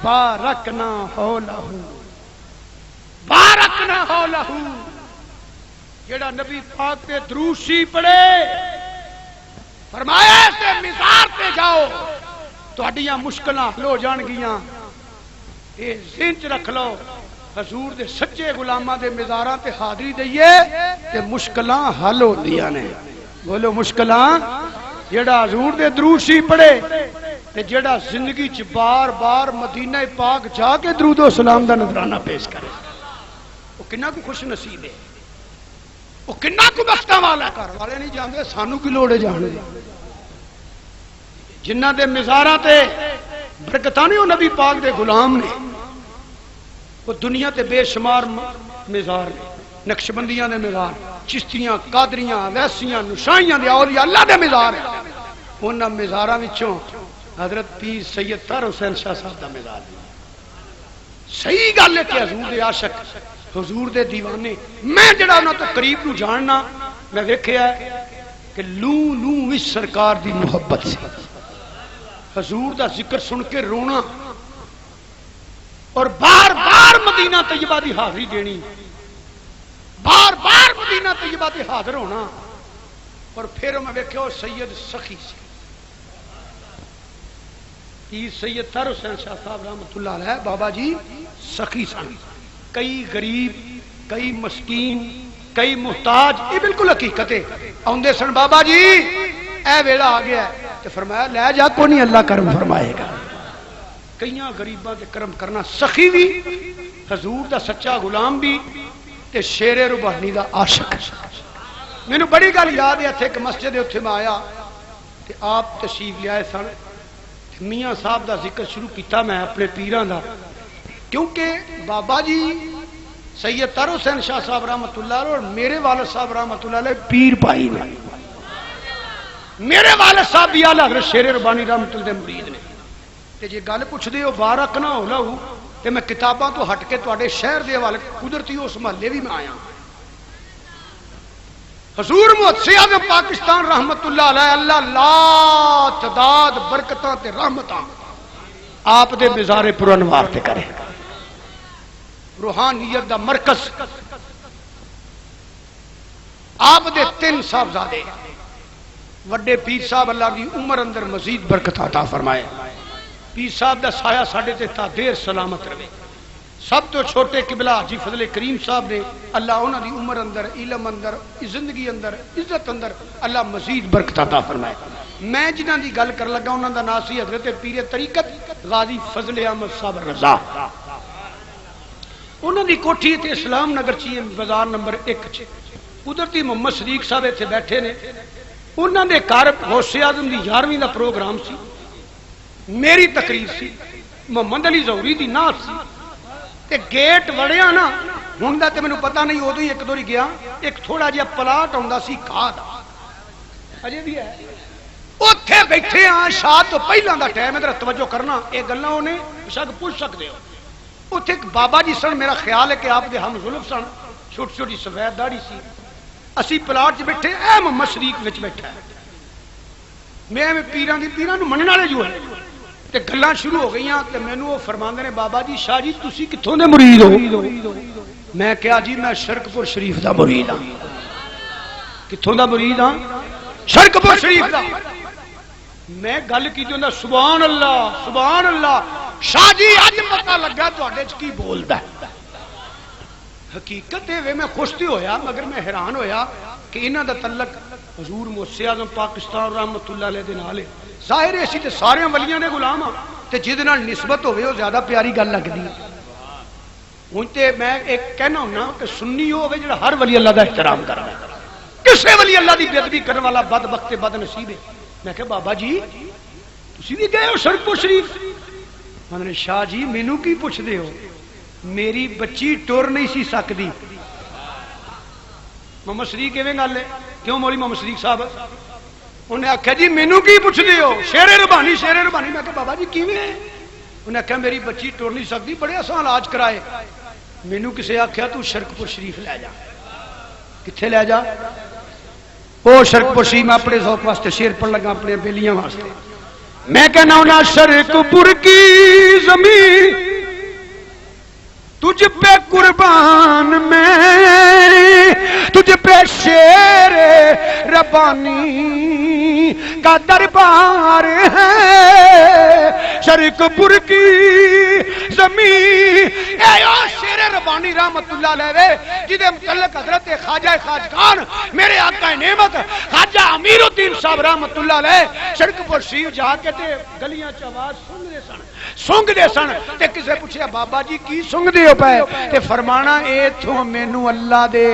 بارکنا ہو لہو بارکنا ہو لہو جیڑا نبی پاک تے درود سی پڑھے فرمایا تے مزار تے جاؤ تہاڈیاں مشکلاں حل ہو جان گیاں اے ذہن چ رکھ لو حضور دے سچے غلاماں دے مزاراں تے حاضری دئیے تے مشکلاں حل ہوندیاں نے بولو مشکلاں جیڑا حضور دے درود سی پڑھے تے جیڑا زندگی چ بار بار مدینہ پاک جا کے درود و سلام دا نذرانہ پیش کرے وہ کنا کو خوش نصیب ہے وہ کنا کو بختاں والا گھر والے نہیں جاندے سانو کی لوڑ ہے جانے دی جنہ دے مزاراں تے برکتاں نہیں وہ نبی پاک دے غلام نے وہ دنیا تے بے شمار مزار نے نقش بندیاں دے مزار چشتیاں قادریاں ویسیاں نشائیاں دے اولیاء اللہ دے مزار ہیں انہاں مزاراں وچوں حضرت پیر سید طاہر حسین شاہ صاحب دا مزار ہے صحیح گل ہے کہ حضور دے عاشق حضور دے دیوانے میں جڑا انہاں تو قریب نو جاننا میں ویکھیا کہ لوں لوں وچ سرکار دی محبت سی حضور دا ذکر سن کے رونا اور بار بار مدینہ طیبہ دی حاضری دینی بار بار مدینہ طیبہ دی حاضر ہونا اور پھر میں ویکھیا سید سخی سی پیر سید طاہر حسین شاہ صاحب رحمۃ اللہ علیہ بابا جی سخی سن کئی غریب کئی مسکین کئی محتاج یہ بالکل حقیقت ہے آندے سن بابا جی اے ویلا آ گیا تو فرمایا لے جا کو نہیں اللہ کرم فرمائے گا کئیاں غریباں تے کرم کرنا سخی بھی حضور دا سچا غلام بھی تے شیر ربانی دا عاشق مینوں بڑی گل یاد ہے اتھے ایک مسجد اتھے میں آیا تے آپ تشریف لے آئے سن میاں صاحب دا ذکر شروع کیتا میں اپنے پیراں دا کیونکہ بابا جی سید طاہر حسین شاہ صاحب رحمۃ اللہ علیہ اور میرے والد صاحب رحمۃ اللہ علیہ پیر بھائی نے میرے والد صاحب بھی اعلی حضرت شیر ربانی رحمۃ اللہ دے مرید نے تے جے گل پوچھدے ہو بارک نہ ہو لو تے میں کتاباں تو ہٹ کے تواڈے شہر دے حوالے قدرتی اس محلے بھی میں آیا حضور محدث اعظم پاکستان رحمت اللہ علیہ اللہ لا تعداد برکتاں تے رحمتاں آپ دے مزار پر انوار تے کرے روحانیت دا مرکز آپ دے 3 صاحبزادے وڈے پیر صاحب اللہ دی عمر اندر مزید برکت عطا فرمائے پیر صاحب دا سایہ ساڈے تے تا دیر سلامت رہے سب تو چھوٹے قبلہ حاجی فضل کریم صاحب نے اللہ انہاں دی عمر اندر علم اندر زندگی اندر عزت اندر اللہ مزید برکت عطا فرمائے میں جنہاں دی گل کر لگا انہاں دا نام سی حضرت پیر طریقت غازی فضل احمد صاحب رضا انہاں دی کوٹھی تے اسلام نگر چی بازار نمبر 1 چ قدرتی محمد صدیق صاحب ایتھے بیٹھے نے انہاں دے گھر غوث اعظم دی 11ویں دا پروگرام سی میری تقریر سی محمد علی ظہوری دی نعت سی تے گیٹ وڑیا نا ہن دا تے مینوں پتہ نہیں اودوں ہی ایک دوری گیا ایک تھوڑا جہا پلاٹ ہوندا سی کھا دا اجے بھی ہے اوتھے بیٹھے ہاں شاہ تو پہلاں دا ٹائم ادھر توجہ کرنا اے گلاں اونے شک پوچھ سکدے ہو اوتھے ایک بابا جی سن میرا خیال ہے کہ آپ دے ہم ظلف سن چھوٹی چھوٹی سفید داڑھی سی اسی پلاٹ چ بیٹھے اے محمد شریف وچ بیٹھا ہے میں پیراں نوں منن والے جو ہے تے گلاں شروع ہو گئیاں تے مینوں وہ فرماندے نے بابا جی شاہ جی تسی کتھوں دے مرید ہو میں کہا جی میں شرکپور شریف دا مرید ہاں کتھوں دا مرید ہاں شرکپور شریف دا میں گل کیتی ہوندا سبحان اللہ شاہ جی اج پتہ لگا تواڈے چ کی بولدا ہے حقیقت ہے میں خوش تے ہویا مگر میں حیران ہویا کہ انہاں دا تعلق حضور محدث اعظم پاکستان رحمت اللہ علیہ دے نال ہے ظاہر ہے اسی تے سارے ولیاں دے غلام ہاں تے جہدے نال نسبت ہوے او زیادہ پیاری گل لگدی ہے ہن تے میں ایک کہنا ہوندا کہ سنی ہوے جڑا ہر ولی اللہ دا احترام کردا ہے کسے ولی اللہ دی بے ادبی کرن والا بدبخت تے بد نصیب ہے میں کہ بابا جی تسی بھی گئے ہو شرکپور شریف میں نے شاہ جی مینوں کی پوچھدے ہو میری بچی ٹر نہیں سی سکتی محمد شریف کیویں گل ہے کیوں مولوی محمد شریف صاحب انہیں آخیا جی مینوں کی پوچھدے ہو شیر ربانی میں کہ بابا جی کیویں انہیں آخیا میری بچی ٹر نہیں سکتی بڑے آسان علاج کرائے مینوں کسے آخیا تو شرکپور شریف لے جا کتنے لے جا او شرکپور شریف میں اپنے ذوق واسطے شیر پڑھ لگا اپنے بیلیاں واسطے میں کہنا ہونا شرکپور کی زمین تجھ پہ قربان میں تجھ پہ شیر ربانی کا دربار ہے شرکپور کی زمین اے شیر ربانی رحمت اللہ علیہ جدے متعلق حضرت خواجہ خواجگان میرے آقا نعمت خواجہ امیر الدین صاحب رحمت اللہ علیہ شرکپور شریف جا کے تے گلیاں چ آواز سنگ دے سن تے کسے پوچھیا بابا جی کی سنگ دے ہو پے تے فرمانا ایتھوں مینوں اللہ دے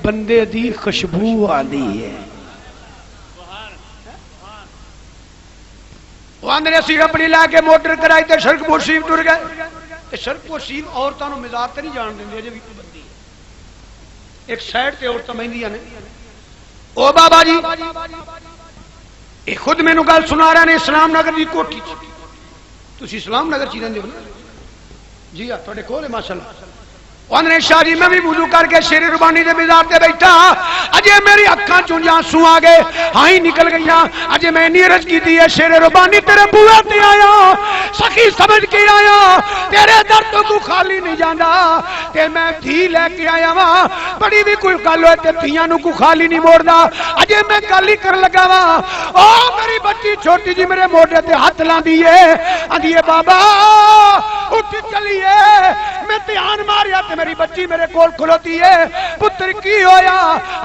بندے دی خوشبو آندی ہے. وہ آندھے اسی اپنی لے کے موٹر کرائی تے شرک پور شریف ٹر گئے. تے شرک پور شریف عورتوں نو مزاج تے نہیں جان دیندے جے بھی پابندی ہے. ایک سائڈ تے عورتاں بہندیاں نے. او بابا جی اے خود مینوں گل سنا رہے نے اسلام نگر دی کوٹھی چ. تسی اسلام نگر چ رہندے ہو نا؟ جی ہاں تواڈے کول ہے ماشاءاللہ. انہیں شاہ جی میں بھی وضو کر کے شیر ربانی دے مزار تے بیٹھا. اجے میری اکھاں چوں آنسو آ گئے, ہاں ہی نکل گئیاں. اجے میں نیرج کیتی ہے شیر ربانی تیرے بوئے تے آیا, سخی سمجھ کے آیا, تیرے درد کو خالی نہیں جاندا. تے میں دھی لے کے آیا وا, بڑی بھی کوئی گل ہوئے تے دھیاں نو کو خالی نہیں موڑدا. اجے میں گل ہی کر لگا وا, او میری بچی چھوٹی جی میرے موڈے تے ہاتھ لاندی ہے, آندی ہے بابا اٹھ چلیے. میں دھیان ماریا تے میری بچی میرے کول کھلوتی ہے, پتر کی ہویا؟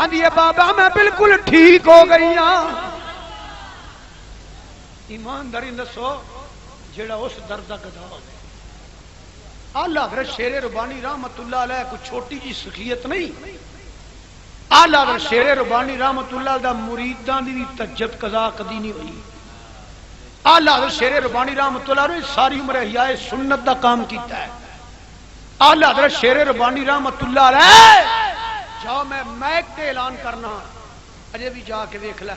آندی ہے بابا میں بالکل ٹھیک ہو گئی ہاں. ایمانداری دسو جیڑا اس درد دا گدا ہو. اعلی حضرت شیر ربانی رحمت اللہ علیہ کوئی چھوٹی جی سخیت نہیں. اعلی حضرت شیر ربانی رحمت اللہ دا مریداں دی تجت قضا کدی نہیں ہوئی. اعلی حضرت شیر ربانی رحمت اللہ علیہ ساری عمر احیاء سنت دا کام کیتا ہے. اعلی حضرت شیر ربانی رحمت اللہ علیہ جاؤ میں میک تے اعلان کرنا, اجے بھی جا کے دیکھ لے,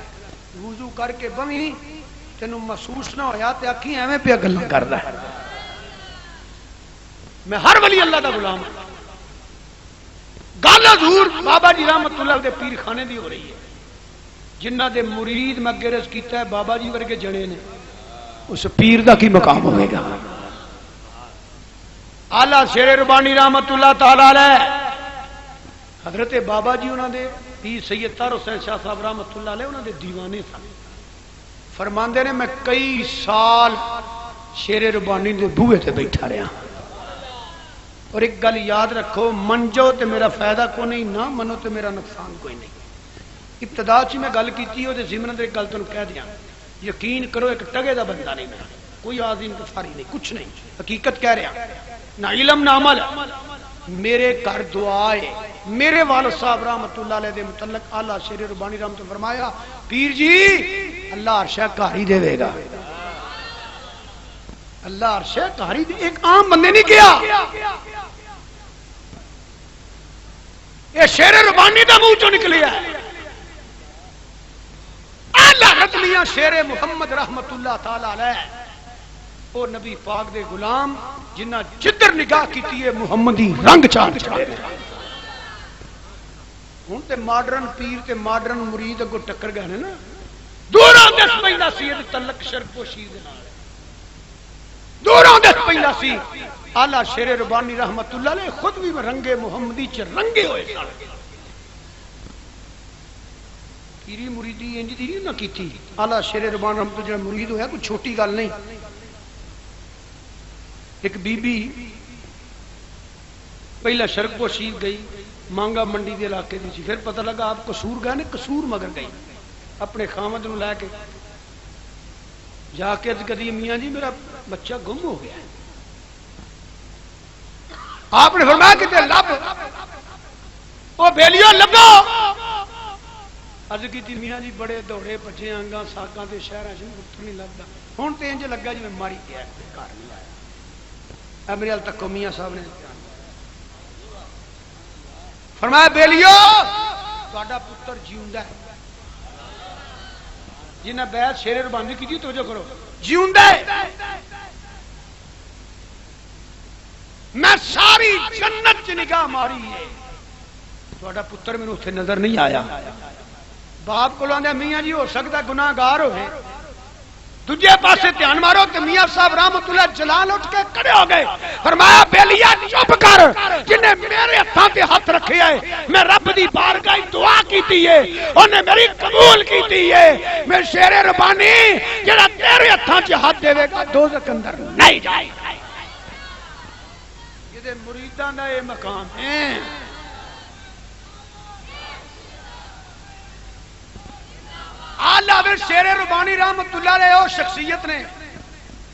وضو کر کے بویں تینوں محسوس نہ ہویا تے اکھی ایویں پیا گلاں کردا ہے. میں ہر ولی اللہ دا غلام ہوں. گل حضور بابا جی رحمت اللہ دے پیر خانے دی ہو رہی ہے, جنہ دے مرید میں گرز کیتا ہے بابا جی ورگے جڑے نے, اس پیر دا کی مقام ہوئے گا. اعلی شیر ربانی رحمت اللہ تعالی علیہ حضرت بابا جی انہاں دے پیر سید طاہر حسین شاہ صاحب رحمت اللہ علیہ انہاں دے دیوانے سن. فرماندے نے میں کئی سال شیر ربانی دے بوئے تے بیٹھا رہا. اور ایک گل یاد رکھو, منجو تے میرا فائدہ کو نہیں, نہ منو تے میرا نقصان کوئی نہیں. ابتدا چ میں گل کیتی ہے ضمن ایک گل تمہیں کہہ دیاں, یقین کرو ایک ٹگے دا بندہ نہیں میرا, کوئی عظیم کفاری نہیں, کچھ نہیں, حقیقت کہہ رہا. نہ علم نہ عمل. میرے گھر دعا ہے. میرے والد صاحب رحمت اللہ علیہ دے متعلق اعلی شیر ربانی رحمت فرمایا, پیر جی اللہ عرشہ کاری دے گا. اللہ عرشہ کاری دے, ایک عام بندے نہیں کیا. یہ شیر ربانی دا منہ چوں نکلیا ہے. اعلی حضرت میاں شیر محمد رحمت اللہ تعالی علیہ او نبی پاک دے غلام جنہ جدر نگاہ کیتی ہے محمدی رنگ چاند چھڑے. ہن تے ماڈرن پیر تے ماڈرن مرید اگوں ٹکر گئے نا. دوروں دس پیندا سی تے تعلق شرک پوشی دے نال, دوروں دس پیندا سی. اعلی شیر ربانی رحمت اللہ علیہ خود بھی رنگے محمدی چ رنگے ہوئے سن. پیری مریدی انج دی نہ کیتی. اعلی شیر ربانی رحمت اللہ جڑا مرید ہویا کوئی چھوٹی گل نہیں. ایک بی بی پہلا شرک پوشید گئی, مانگا منڈی دے علاقے دی سی. پھر پتہ لگا آپ قصور گئے نے, قصور مگر گئی اپنے خامد نو لے کے. جا کے عرض کری میاں جی میرا بچہ گم ہو گیا ہے. آپ نے فرمایا کہ لب او بیلیو لبو. عرض کی میاں جی بڑے دوڑے بچے آنگاں ساکاں تے شہراں چ نہیں لبدا. ہن تے انج لگا جی میں ماری گیا گھر نہیں آیا. میرے حال تک میاں صاحب نے فرمایا بیلیو تہاڈا پتر جیوندا ہے. جنہ بیعت شیر ربانی کی توجہ کرو, جیوندا ہے. میں ساری جنت چ نگاہ ماری ہے, تہاڈا پتر مینوں اتنے نظر نہیں آیا. باپ کو آندا میاں جی ہو سکتا گناہ گار ہوئے. دوجے پاسے دھیان مارو کہ میاں صاحب رحمت اللہ جلال اٹھ کے کھڑے ہو گئے. فرمایا بیلیا چپ کر, جنہیں میرے ہاتھاں تے ہاتھ رکھے ہے میں رب دی بارگاہ دعا کیتی ہے, انہیں میری قبول کیتی ہے. میں شیر ربانی جڑا تیرے ہاتھاں چ ہاتھ دے گا دوزخ اندر نہیں جائے گا. یہ مریداں دا یہ مقام ہے. آلہ شیر ربانی رحمت اللہ علیہ او شخصیت نے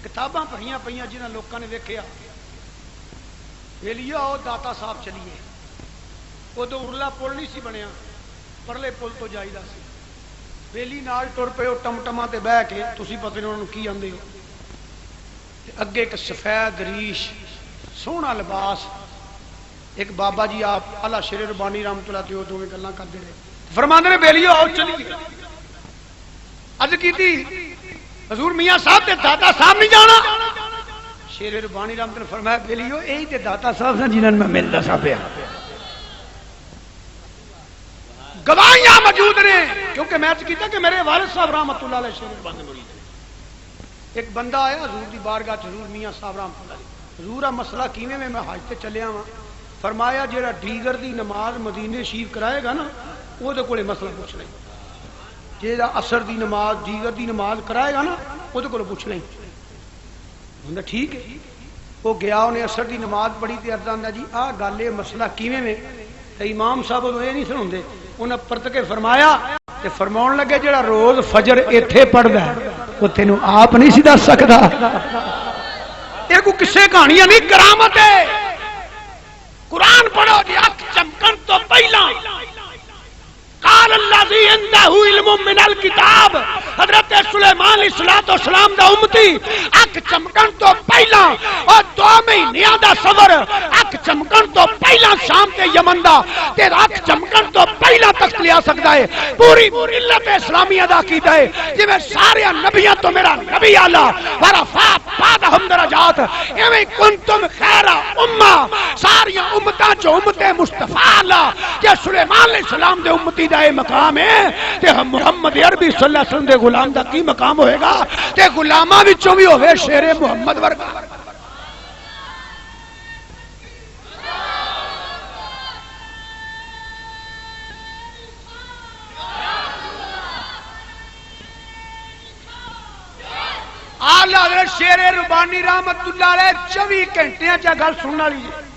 کتاباں پڑھیاں پئیاں جنہاں لوکاں نے ویکھیا ویلیو آؤ داتا صاحب چلیے. ادو ارلا پل نہیں سی بنیا، پرلے پل تو جائیدا سی، بیلی نال ٹر پے ٹمٹما تے بہ کے، تسی پتہ نہیں انہوں کی آندے ہو، اگے ایک سفید ریش سونا لباس، ایک بابا جی آپ اللہ شیر ربانی رحمت اللہ تے دو گلاں کردے رہے، فرماندے نے بیلیو آؤ چلیے، عرض کیتی حضور میاں صاحب تے داتا صاحب نہیں جانا؟ شیر ربانی رحمت اللہ فرمایا بیلیو یہی تے داتا صاحب سے جنہاں میں ملدا سا پیا، گواہیاں موجود نے، کیونکہ میں تو کیتا کہ میرے والد صاحب رحمت اللہ علیہ شیر ربانی مرید ہے۔ ایک بندہ آیا حضور دی بارگاہ حضور میاں صاحب رحمت اللہ علیہ، حضور آ مسئلہ کیویں میں حج تے چلیا ہاں، فرمایا جیڑا دیگر دی نماز مدینے شریف کرائے گا نا وہ دے کولے مسئلہ پوچھ لیں، جیڑا عصر دی نماز دیگر دی نماز کرائے گا نا وہ دے کولے پوچھ لیں، بندہ ٹھیک ہے، وہ گیا انہیں عصر دی نماز پڑھی تے عرض آندا جی آ گل اے مسئلہ کیویں میں، تے امام صاحب وہ یہ نہیں سنوندے، انہیں پرت کے فرمایا تے فرماون لگے جیڑا روز فجر ایتھے پڑھدا ہے وہ تینوں آپ نہیں سی دس سکدا، یہ کوئی کسے کہانیاں نہیں، کرامت ہے۔ قرآن پڑھو جی اکھ چمکن تو پہلا قال الذی عنده علم من الکتاب، حضرت سلیمان علیہ السلام دا امتی اکھ چمکن تو پہلا اور 2 مہینیاں دا سفر، اکھ چمکن تو پہلا شام تے یمن دا تے اکھ چمکن تو پہلا تخت لیا سکتا ہے، پوری ملت اسلامیہ دا عقیدہ ہے جی میں سارے نبیوں تو میرا نبی اعلیٰ ورفع بعضهم درجات، ایویں کنتم خیر امہ، ساری امتاں جو امت مصطفیٰ اعلیٰ کہ سلیمان علیہ السلام دے امتی دا اے مقام ہے تے محمد عربی صلی اللہ علیہ وسلم دے غلام دا کی مقام ہوئے گا تے غلاماں وچوں بھی ہوئے شیر محمد ورگا۔ آلہ حضرت شیر ربانی رحمت اللہ علیہ 24 گھنٹے چا گل سننا لیجیے،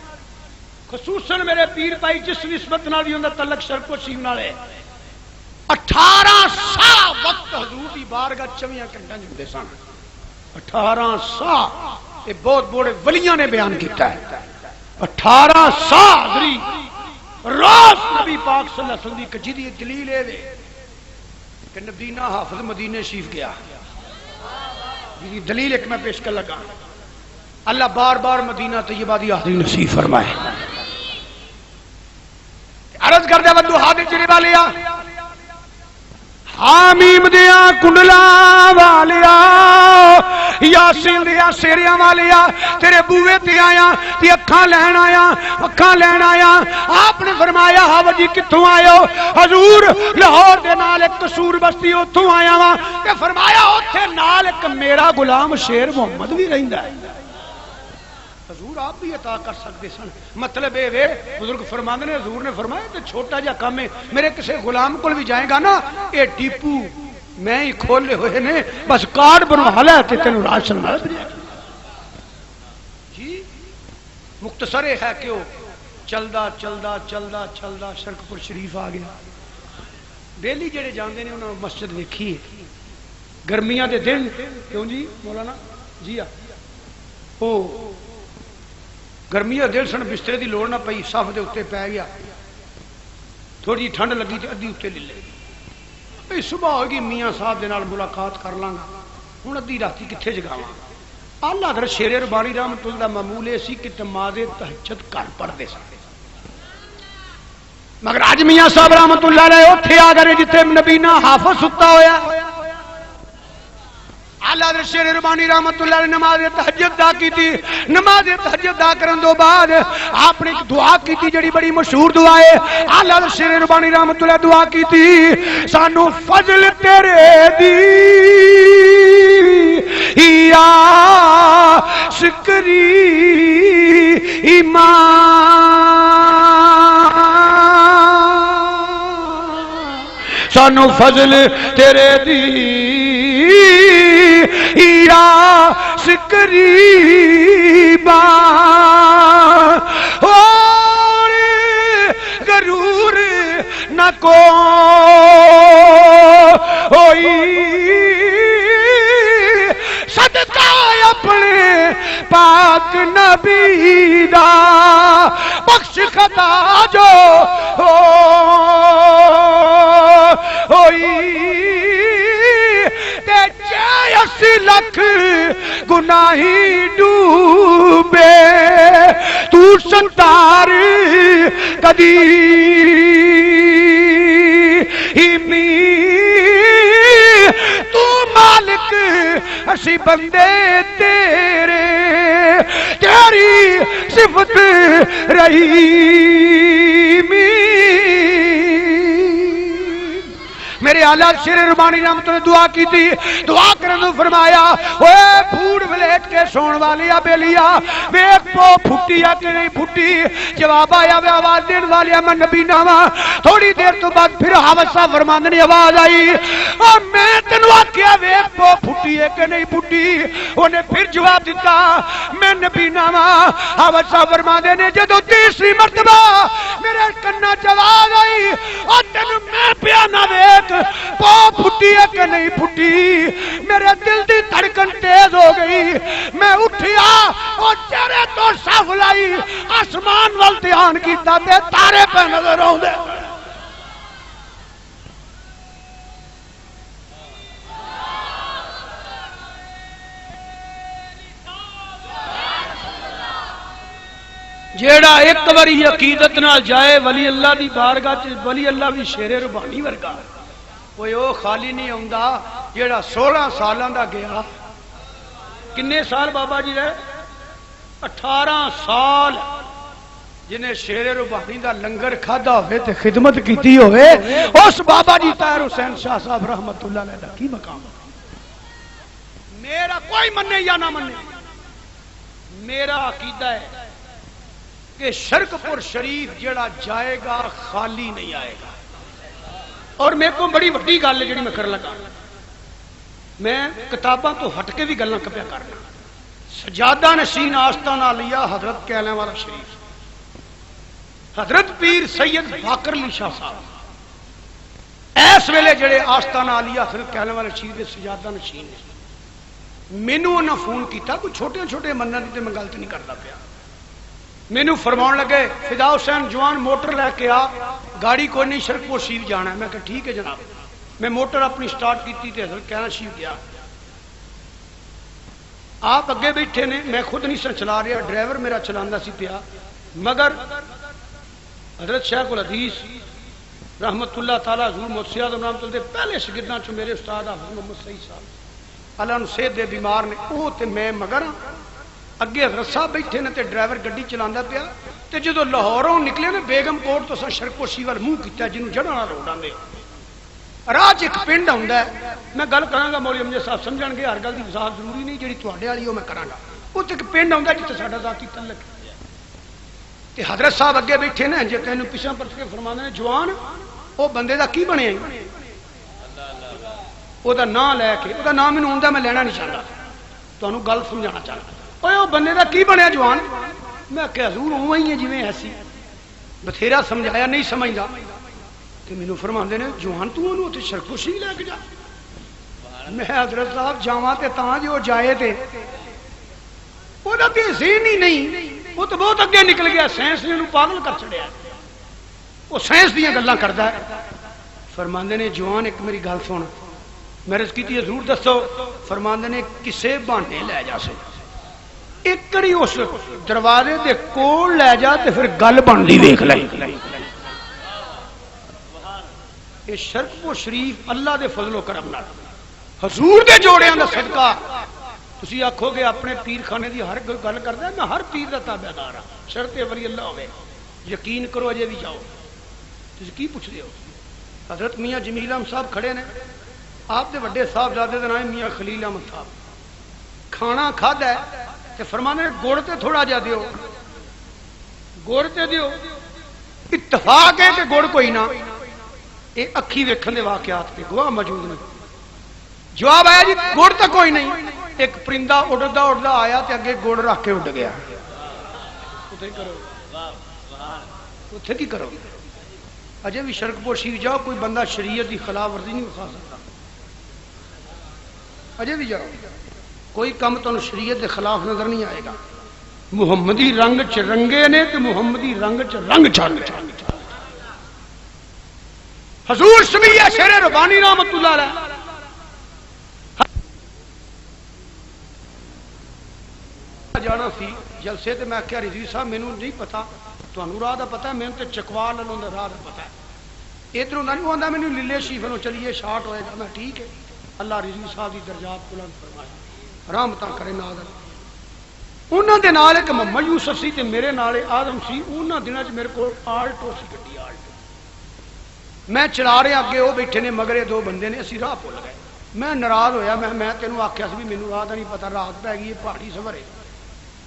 خصوصاً میرے پیر بھائی جس نسبت نال بھی اندا تعلق شرک و شیم نال ہے، 18 سال وقت حضور دی بارگاہ 24 گھنٹے جھندے سن، 18 سال، یہ بہت بڑے ولیاں نے بیان کیتا ہے، 18 سال حضری روز نبی پاک صلی اللہ علیہ وسلم دی کجی دی دلیل ہے کہ نبینا حافظ مدینے شریف گیا، یہ دلیل ایک میں پیش کر لگا، اللہ بار بار مدینہ طیبہ دی حاضری نصیب فرمائے۔ عرض کر دیا ودو حاضر چلی والیا حامیم دیا کنڈلا والیا یاسین دیا سیریاں والیا تیرے بوئے تے آیا تے اکھاں لین آیا، اکھاں لین آیا، آپ نے فرمایا ہاں جی کتھوں آئے ہو؟ حضور لاہور دے نال ایک قصور بستی اتھوں آیا وا، تے فرمایا اوتھے نال ایک میرا غلام شیر محمد بھی رہندا ہے، حضور آپ بھی عطا کر سکتے سن، مطلب اے بزرگ فرماندے نے حضور نے فرمایا تے چھوٹا جا کام ہے، میرے کسے غلام کول بھی جائے گا نا اے ڈیپو میں ہی کھولے ہوئے نے، بس کارڈ بنوا لے تے تینوں راشن مل جائے جی۔ مختصر ہے کہ وہ چلدا چلدا چلدا چلدا شرکپور شریف آ گیا، بیلی جڑے جاندے نے انہوں نے مسجد دیکھی ہے، گرمیاں دے دن کیوں جی مولانا جی او گرمیاں دل سن بسترے دی لوڑ نہ پئی، صف دے اتے پی گیا، تھوڑی ٹھنڈ لگی تے ادھی اتے لے لے، صبح ہوگی میاں صاحب دے نال ملاقات کر لاں گا، ہن ادھی راتی کتھے جگاواں؟ اللہ حضرت شیر ربانی رحمت اللہ معمول سی کہ نماز تہجد گھر پڑھدے سن، مگر اج میاں صاحب رحمت اللہ علیہ اوتھے آ گئے جتھے نبینا حافظ ستا ہویا، اللہ حضرت شیر ربانی رحمت اللہ علیہ نماز تہجد دا کی تھی، نماز تہجد دا کرن دو بعد آپ نے ایک دعا کی تھی جڑی بڑی مشہور دعا ہے، اللہ حضرت شیر ربانی رحمت اللہ دعا کی تھی سانو فضل تیرے دی یا شکری ایمان، سانو فضل تیرے دی یا شکریبا اور غرور نہ کو ہوئی صدقہ اپنے پاک نبی دا بخش خطا جو ہوئی تے 80 لکھ گناہی ڈوبے تو ستار کدی تو مالک اسی بندے تیرے تیری صفت رحیمی میرے آلہ شیر ربانی رحمت نے دعا کی تھی دعا کرنے فرمایا اوے پھوڑ ولیٹ کے سون والیا بیلیا ویک پو پھٹی یا کہ نہیں پھٹی جواب آیا وے آواز دین والیا میں نبی ناما تھوڑی دیر تو بعد پھر حوثہ فرماندنی آواز آئی اور میں تنوا کیا ویک پو پھٹی ہے کہ نہیں پھٹی انہیں پھر جواب دیتا میں نبی ناما حوثہ فرماندنی جدو تیسری مرتبہ میرے کنہ جواب آئی اور تنو میں پیانا ویک پو پھٹی ہے کہ نہیں پھٹی میرے دل دی دھڑکن تیز ہو گئی میں اٹھیا اور چہرے تو صاف لائی آسمان وال دھیان کیتا تے تارے پہ نظر آؤندے جیڑا ایک باری عقیدت نال جائے ولی اللہ دی بارگاہ چ ولی اللہ بھی شیر ربانی ورگا کوئی او خالی نہیں ہوندا جیڑا 16 سالاں دا گیا کنے سال بابا جی رہے 18 سال جنہیں شیر ربانی دا لنگر کھادا ہوئے تے خدمت کیتی ہوئے اس بابا جی طاہر حسین شاہ صاحب رحمت اللہ علیہ کی مقام میرا کوئی مننے یا نہ مننے میرا عقیدہ ہے کہ شرک پور شریف جڑا جائے گا خالی نہیں آئے گا اور میرے کو بڑی وڈی گل ہے جڑی میں کر لگا میں کتاباں تو ہٹ کے بھی گلاں کپیا کرنا سجادہ نشین آستانہ علیہ حضرت کہنے والا شریف حضرت پیر سید باقر علی شاہ صاحب ایس ویلے جڑے آستانہ علیہ حضرت کہنے والا شریف دے سجادہ نشین مینوں انہاں فون کیتا کوئی چھوٹے چھوٹے منن تے میں گل تے نہیں کردا پیا مینوں فرماؤن لگے فدا حسین جوان موٹر لے کے آ گاڑی کوئی نہیں شرک پور شریف جانا ہے میں کہا ٹھیک ہے جناب میں موٹر اپنی سٹارٹ کی تھی حضرت کہنا شریف گیا آپ اگے بیٹھے نے میں خود نہیں سر چلا رہا ڈرائیور میرا چلانا سی پیا مگر حضرت شیخ الحدیث رحمت اللہ تعالیٰ حضور محسیاد نام چلتے پہلے شگرداں چو میرے استاد حافظ محمد سعید صاحب اللہ نے صحت دے بیمار نے وہ تے میں مگر اگے حضرت صاحب بیٹھے نے تے ڈرائیور گڈی چلانا پیا تے جدو لاہوروں نکلے نے بیگم کوٹ تو سر شرکوشی وال منہ کیتا جنوں جڑنا روڈ آندے راج ایک پنڈ ہوندا ہے میں گل کراں گا مولوی امجد صاحب سمجھن گے ہر گل دی وضاحت ضروری نہیں جڑی تواڈے والی او میں کراں گا اوتے ایک پنڈ ہوندا جتے ساڈا ذاتی تعلق تے حضرت صاحب اگے بیٹھے نے جے تینوں پیچھے پرچ کے فرماندے نے جوان او بندے دا کی بنیا او دا نام لے کے او دا نام مینوں ہوندا میں لینا نہیں چاہندا تانوں گل سمجھانا چاہندا اوے او بندے دا کی بنیا جوان میں کہ حضور اوویں ہی ہے جویں ایسی بتھیرا سمجھایا نہیں سمجھدا کہ مینوں فرماندے نے جوان تو اونوں تے شرکوشی لے کے جا میں حضرت صاحب جاواں تے تاں جو جائے تے او دا تے ذہن ہی نہیں وہ تو بہت اگے نکل گیا سائنس نے انہوں پاگل کر چھڑیا وہ سائنس دیاں گلاں کردا ہے فرماندے نے جوان ایک میری گل سن میں عرض کیتی حضور دسو فرماندے نے کسے بہانے لے جا سو ایک کری اس دروازے دے کول لے جا تے پھر گل بندی ویکھ لے یہ شرک و شریف اللہ دے فضل و کرم نال حضور دے جوڑیاں دا صدقہ تسی آکھو گے اپنے پیر خانے دی ہر گل کردا ہے میں ہر پیر دا تابعدار ہاں شرط ولی اللہ ہوے یقین کرو اجے بھی جاؤ تسی کی پوچھ رہے ہو حضرت میاں جمیل احمد صاحب کھڑے نے آپ دے بڑے صاحبزادے دا نام میاں خلیل احمد صاحب کھانا کھادا ہے تے فرمانے گڑ تے تھوڑا جا دیو گڑ تے دیو اتفاق ہے کہ گڑ کوئی نہ اے اکھی ویکھن دے واقعات تے گواہ موجود نے جواب آیا جی گڑ تے کوئی نہیں ایک پرندہ اڑدا اڑدا آیا تے اگے گڑ رکھ کے اڑ گیا اتھے کی کرو اجے بھی شرک پوشی جاؤ کوئی بندہ شریعت دی خلاف ورزی نہیں کھا سکتا اجے بھی جاؤ کوئی کم تمہیں شریعت کے خلاف نظر نہیں آئے گا. محمدی رنگ چ رنگے نے تو محمدی رنگ چ رنگ چھڑ. حضور سمیہ شیر ربانی رحمت اللہ علیہ جانا سی جلسے تے میں کہا رضوی صاحب مینوں نہیں پتا تانوں راہ دا پتہ ہے مینوں تے چکوال والوں دا راہ دا پتہ ہے ادھروں دا نہیں ہوندا مینوں للے شریف نوں چلیے شارٹ ہوئے گا. میں ٹھیک ہے اللہ رضوی صاحب دی درجات بلند فرمائے رحمتاں کرے نال. انہاں دے نال ایک محمد یوسف سی تے میرے نال آدم سی. انہاں دناں چ میرے کول آلٹو سی گڈی آلٹو. میں چلا رہا اگے وہ بیٹھے نے مگرے دو بندے نے اسی راہ بھول گئے. میں ناراض ہویا میں تینوں آکھیا سی بھی مینوں راہ دا نہیں پتا رات پی گئی پہاڑی سفر ہے.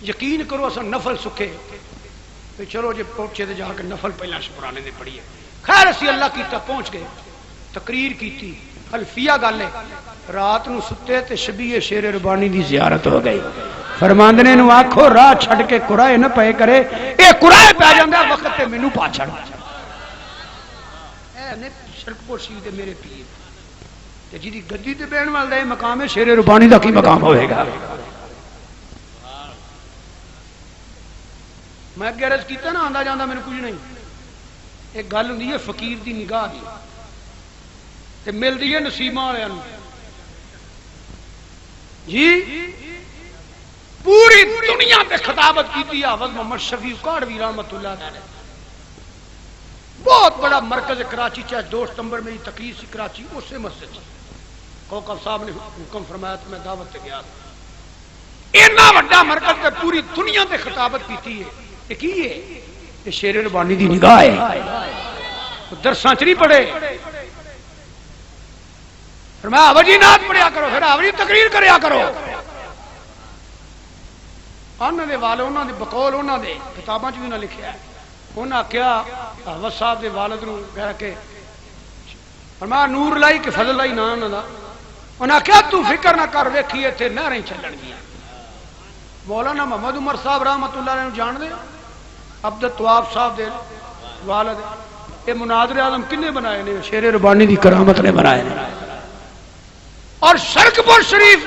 یقین کرو اصل نفل سکھے چلو جی پہنچے تو جا کے نفل پہلا شکرانے نے پڑھی ہے. خیر اسی اللہ کیتا پہنچ گئے تقریر کیتی الفیہ گل ہے. رات نو ستے تے شبیہ شیر ربانی دی زیارت ہو گئی. فرماندنے نو آکھو راہ چھڑ کے قرائے نہ پے کرے اے قرائے پہ جاندا وقت تے مینوں پا چھڑ. اے نے شرک پوشی دے میرے پیر تے جی دی گدی تے بہن والا مقام ہے شیر ربانی دا کی مقام ہوئے گا. میں اگے عرض کیتا نا آندا جاندا میرے کچھ نہیں. ایک گل ہوندی ہے فقیر دی نگاہ دی تے ملدی ہے نسیمہ والےاں نوں. جی پوری دنیا تے خطابت کیتی حافظ محمد شفیع کاڑوی رحمت اللہ علیہ. بہت بڑا مرکز کراچی چ 2 ستمبر میری تقریر سی کراچی اسی مسجد سے کوکب صاحب نے حکم فرمایا تو میں دعوت تے گیا. اتنا بڑا مرکز تے پوری دنیا تے خطابت کیتی ہے. یہ کی ہے؟ یہ شیر ربانی دی نگاہ ہے. درساں چ نہیں پڑھے فرمایا آوجی نعت پڑھیا کرو پھر آوجی تقریر کریا کرو. انہاں دے والد انہاں دے بقول انہاں دے کتاباں چ بھی انہاں لکھیا ہے. انہاں کیا حافظ صاحب دے والد نوں کہہ کے فرمایا نور لائی کہ فضل لائی نا انہاں دا. انہاں کیا تو فکر نہ کر ویکھی ایتھے نہریں چلن گیاں. مولانا محمد عمر صاحب رحمت اللہ علیہ جان دے عبد الطواب صاحب دے والد. یہ مناظر اعظم کنے بنائے نے؟ شیر ربانی دی کرامت نے بنائے نے. اور شرکپور شریف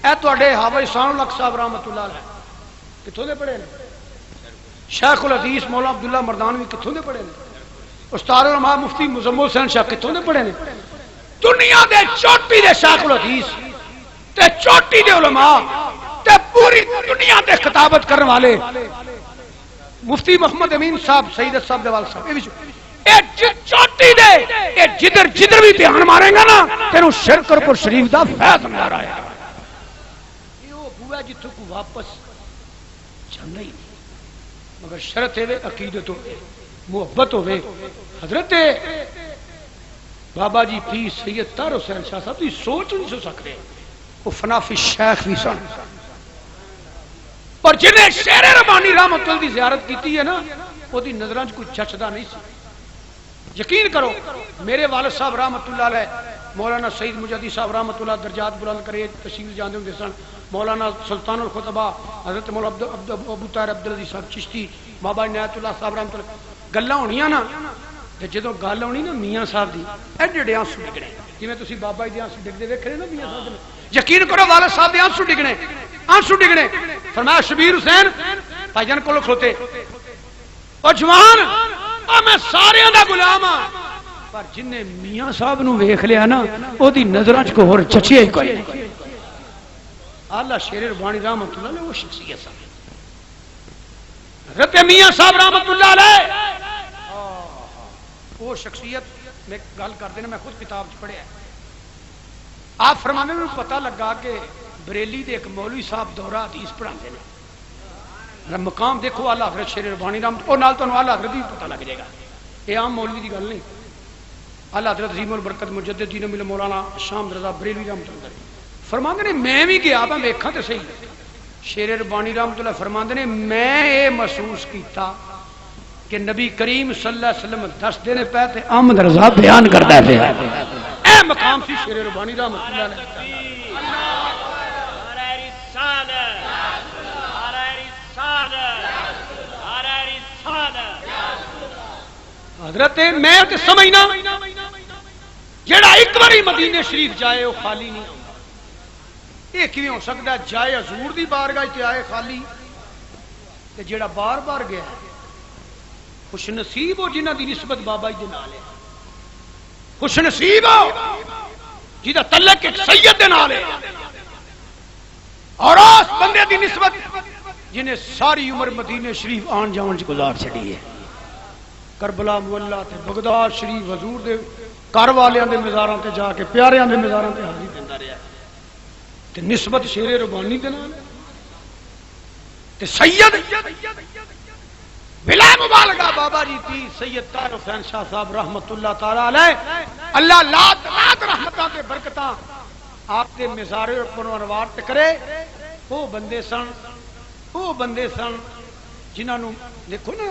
اے تواڈے حافظ احسان الحق صاحب رحمت اللہ علیہ کتھوں دے پڑھے نے؟ شیخ الحدیث مولانا عبداللہ مردانوی کتھوں دے پڑھے نے؟ استاد العلماء مفتی مزمل حسین شاہ کتھوں دے پڑھے نے؟ دنیا دے چوٹی دے شیخ الحدیث تے چوٹی دے علماء تے پوری دنیا تے خطابت کرنے والے مفتی محمد امین صاحب سید صاحب دیوال صاحب اے چوٹی دے اے جدھر جدھر بھی دھیان مارے گا نا تینوں شرکپور شریف دا فیض نظر آئے گا. یہ وہ بوا جتھوں کو واپس جانا ہی نہیں مگر شرط ہے عقیدت ہوے محبت ہوے. حضرت بابا جی پیر سید طاہر حسین شاہ صاحب دی سوچ نہیں سو سکتے. وہ فنافی شیخ بھی سن اور جنہیں شیر ربانی رحمت اللہ دی زیارت کیتی ہے نا وہ دی نظراں چ کوئی چچدا نہیں سی. یقین کرو میرے والد صاحب رحمت اللہ علیہ مولانا سعید مجدی صاحب رحمت اللہ درجات بلند کرے تشریف جاندے ہوندے سن. مولانا سلطان الخطبہ حضرت مولانا ابو طاہر عبدالعزیز صاحب چشتی بابا عنایت اللہ صاحب رحمت اللہ گلاں ہونیاں نا تے جدوں گل ہونی نا میاں صاحب دی ایڈے آنسو ڈگنے جویں تسی بابا جی دے آنسو ڈگدے ویکھے نا میاں صاحب دے. یقین کرو والد صاحب دے آنسو ڈگنے فرمایا شبیر حسین بھائی جان کولو کھلوتے او جوان او میں سارے دا غلام ہاں پر جن نے میاں صاحب نو ویکھ لیا نا او دی نظراں چ کوئی ہور چچیا ہی کوئی نہیں. اللہ شیر ربانی رحمت اللہ علیہ وہ شخصیت سی حضرت میاں صاحب رحمت اللہ علیہ وہ شخصیت میں گل کر دینا میں خود کتاب چ پڑھیا. آپ فرمانے میں پتہ لگا کہ بریلی دے ایک مولوی صاحب دورہ حدیث پڑھاندے نے. مقام دیکھو اعلی حضرت شیر ربانی رحمت اور نال تانوں اعلی حضرت بھی پتہ لگ جائے گا. یہ عام مولوی دی گل نہیں. اعلی حضرت عظیم البرکت مجدد دین مل مولانا شام رضا بریلوی رحمت اللہ فرماندے نے میں بھی گیا میں ویکھاں تے صحیح. شیر ربانی رحمت اللہ فرماندے نے میں یہ محسوس کیتا کہ نبی کریم صلی اللہ علیہ وسلم دس دینے پہ تے احمد رضا بیان کردا پیا. اے مقام سی شیر ربانی رحمت اللہ علیہ. حضرت میں تے سمجھنا جڑا ایک باری مدینے شریف جائے وہ خالی نہیں. یہ کیویں ہو سکتا ہے جائے حضور دی بارگاہ تے آئے خالی تے جیڑا بار بار گیا خوش نصیب ہو جنہ دی نسبت بابا جی دے نال ہے خوش نصیب ہو جہاں تعلق ایک سید دے نال ہے اور اس بندے دی نسبت جنہیں ساری عمر مدینے شریف آن جان چ گزار چھڑی ہے کربلا مولا تے بغداد شریف حضور دے گھر والیاں دے مزاراں تے جا کے پیاریاں دے مزاراں تے حاضری دیندا رہیا تے نسبت شیر ربانی دے نال تے سید بلا مبالغہ بابا جی پیر سید طاہر حسین شاہ صاحب رحمت اللہ تعالی علیہ اللہ لات لات رحمتاں تے برکتاں آپ دے مزار پر انوار تے کرے وہ بندے سن جنہاں نو دیکھو نا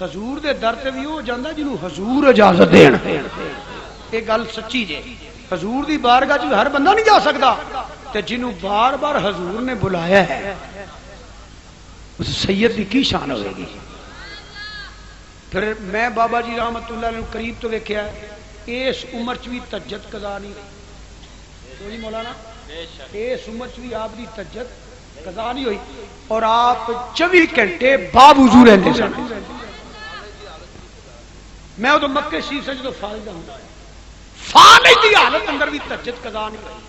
حضور دے در تے بھی ہو جاندا جنوں حضور اجازت دین یہ گل سچی جے حضور دی بارگاہ چ ہر بندہ نہیں جا سکدا تے جنوں بار بار حضور نے بلایا ہے اس سید دی کی شان ہوے گی پھر میں بابا جی رحمت اللہ علیہ قریب تو ویکھیا اس عمر چ بھی تہجد قضا نہیں رہی جی مولانا اس عمر چ بھی آپ دی تہجد قضا نہیں ہوئی اور آپ 24 گھنٹے باوضو رہندے سن میں ادو مکے شریف سے جدو فالدہ ہوں فالج دی حالت اندر بھی تہجد قضا نہیں ہوئی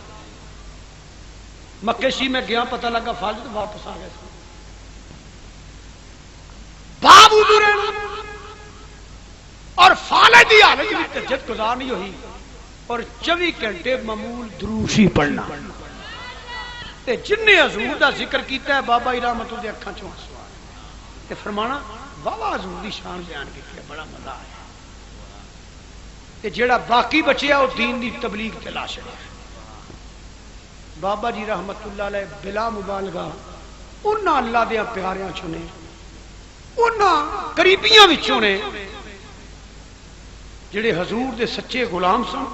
مکے شریف میں گیا پتہ لگا فالج واپس آ گیا باوضو رہنا اور فالج دی حالت بھی تہجد قضا نہیں ہوئی اور 24 گھنٹے معمول دروشی پڑھنا تے جن نے حضور دا ذکر کیتا ہے بابا رحمت دے اکھاں چوں آنسو آئے تے فرمانا واہ حضور دی شان بیان کی بڑا مزہ آیا تے جیڑا باقی بچیا وہ دین دی تبلیغ تے لا چھڑیا بابا جی رحمت اللہ علیہ بلا مبالغہ انہاں اللہ دے پیاریاں چنے انہاں قریبیاں وچوں نے جڑے حضور دے سچے غلام سن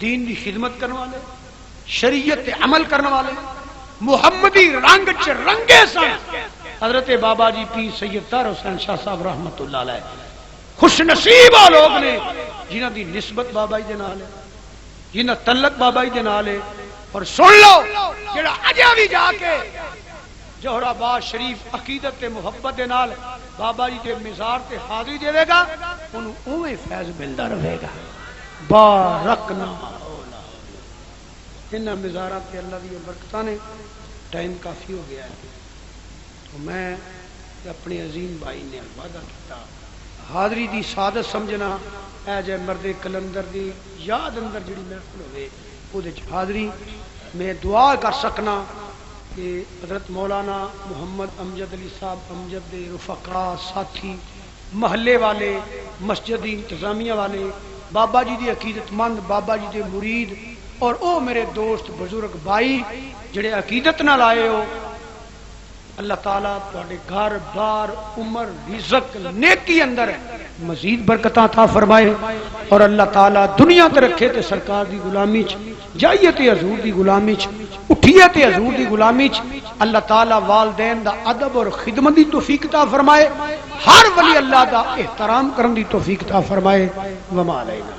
دین دی خدمت کرنے والے شریعت عمل کرنے والے محمدی رنگ چ رنگے سن حضرت بابا جی پیر سید طاہر حسین شاہ صاحب رحمت اللہ علیہ خوش نصیب لوگ نے جنہ دی نسبت بابا جی دے نال ہے جنہ تعلق بابا جی دے نال ہے اور سن لو جڑا اجے بھی جا کے جوہر آباد شریف عقیدت تے محبت دے نال بابا جی دے مزار تے حاضری دے گا انہوں اوویں فیض ملدا رہے گا بارکنا ان مزارات کے اللہ دی برکتاں نے ٹائم کافی ہو گیا ہے تو میں اپنے عظیم بھائی نے وعدہ کیتا حاضری دی سعادت سمجھنا اے جے مرد کلندر دی یاد اندر جڑی محفل ہوئے او دے حاضری میں دعا کر سکنا کہ حضرت مولانا محمد امجد علی صاحب امجد دے رفقا ساتھی محلے والے مسجد انتظامیہ والے بابا جی دی عقیدت مند بابا جی دے مرید اور او میرے دوست بزرگ بھائی جڑے عقیدت نہ لائے ہو اللہ تعالیٰ تواڈے گھر بار عمر رزق نیکی اندر مزید برکتاں عطا فرمائے اور اللہ تعالیٰ دنیا تے رکھے تے سرکار دی غلامی چ جائیے تے حضور دی غلامی چ اٹھیے تے حضور دی غلامی چ اللہ تعالیٰ والدین دا ادب اور خدمت دی توفیق عطا فرمائے ہر ولی اللہ دا احترام کرن دی توفیق عطا فرمائے وما علینا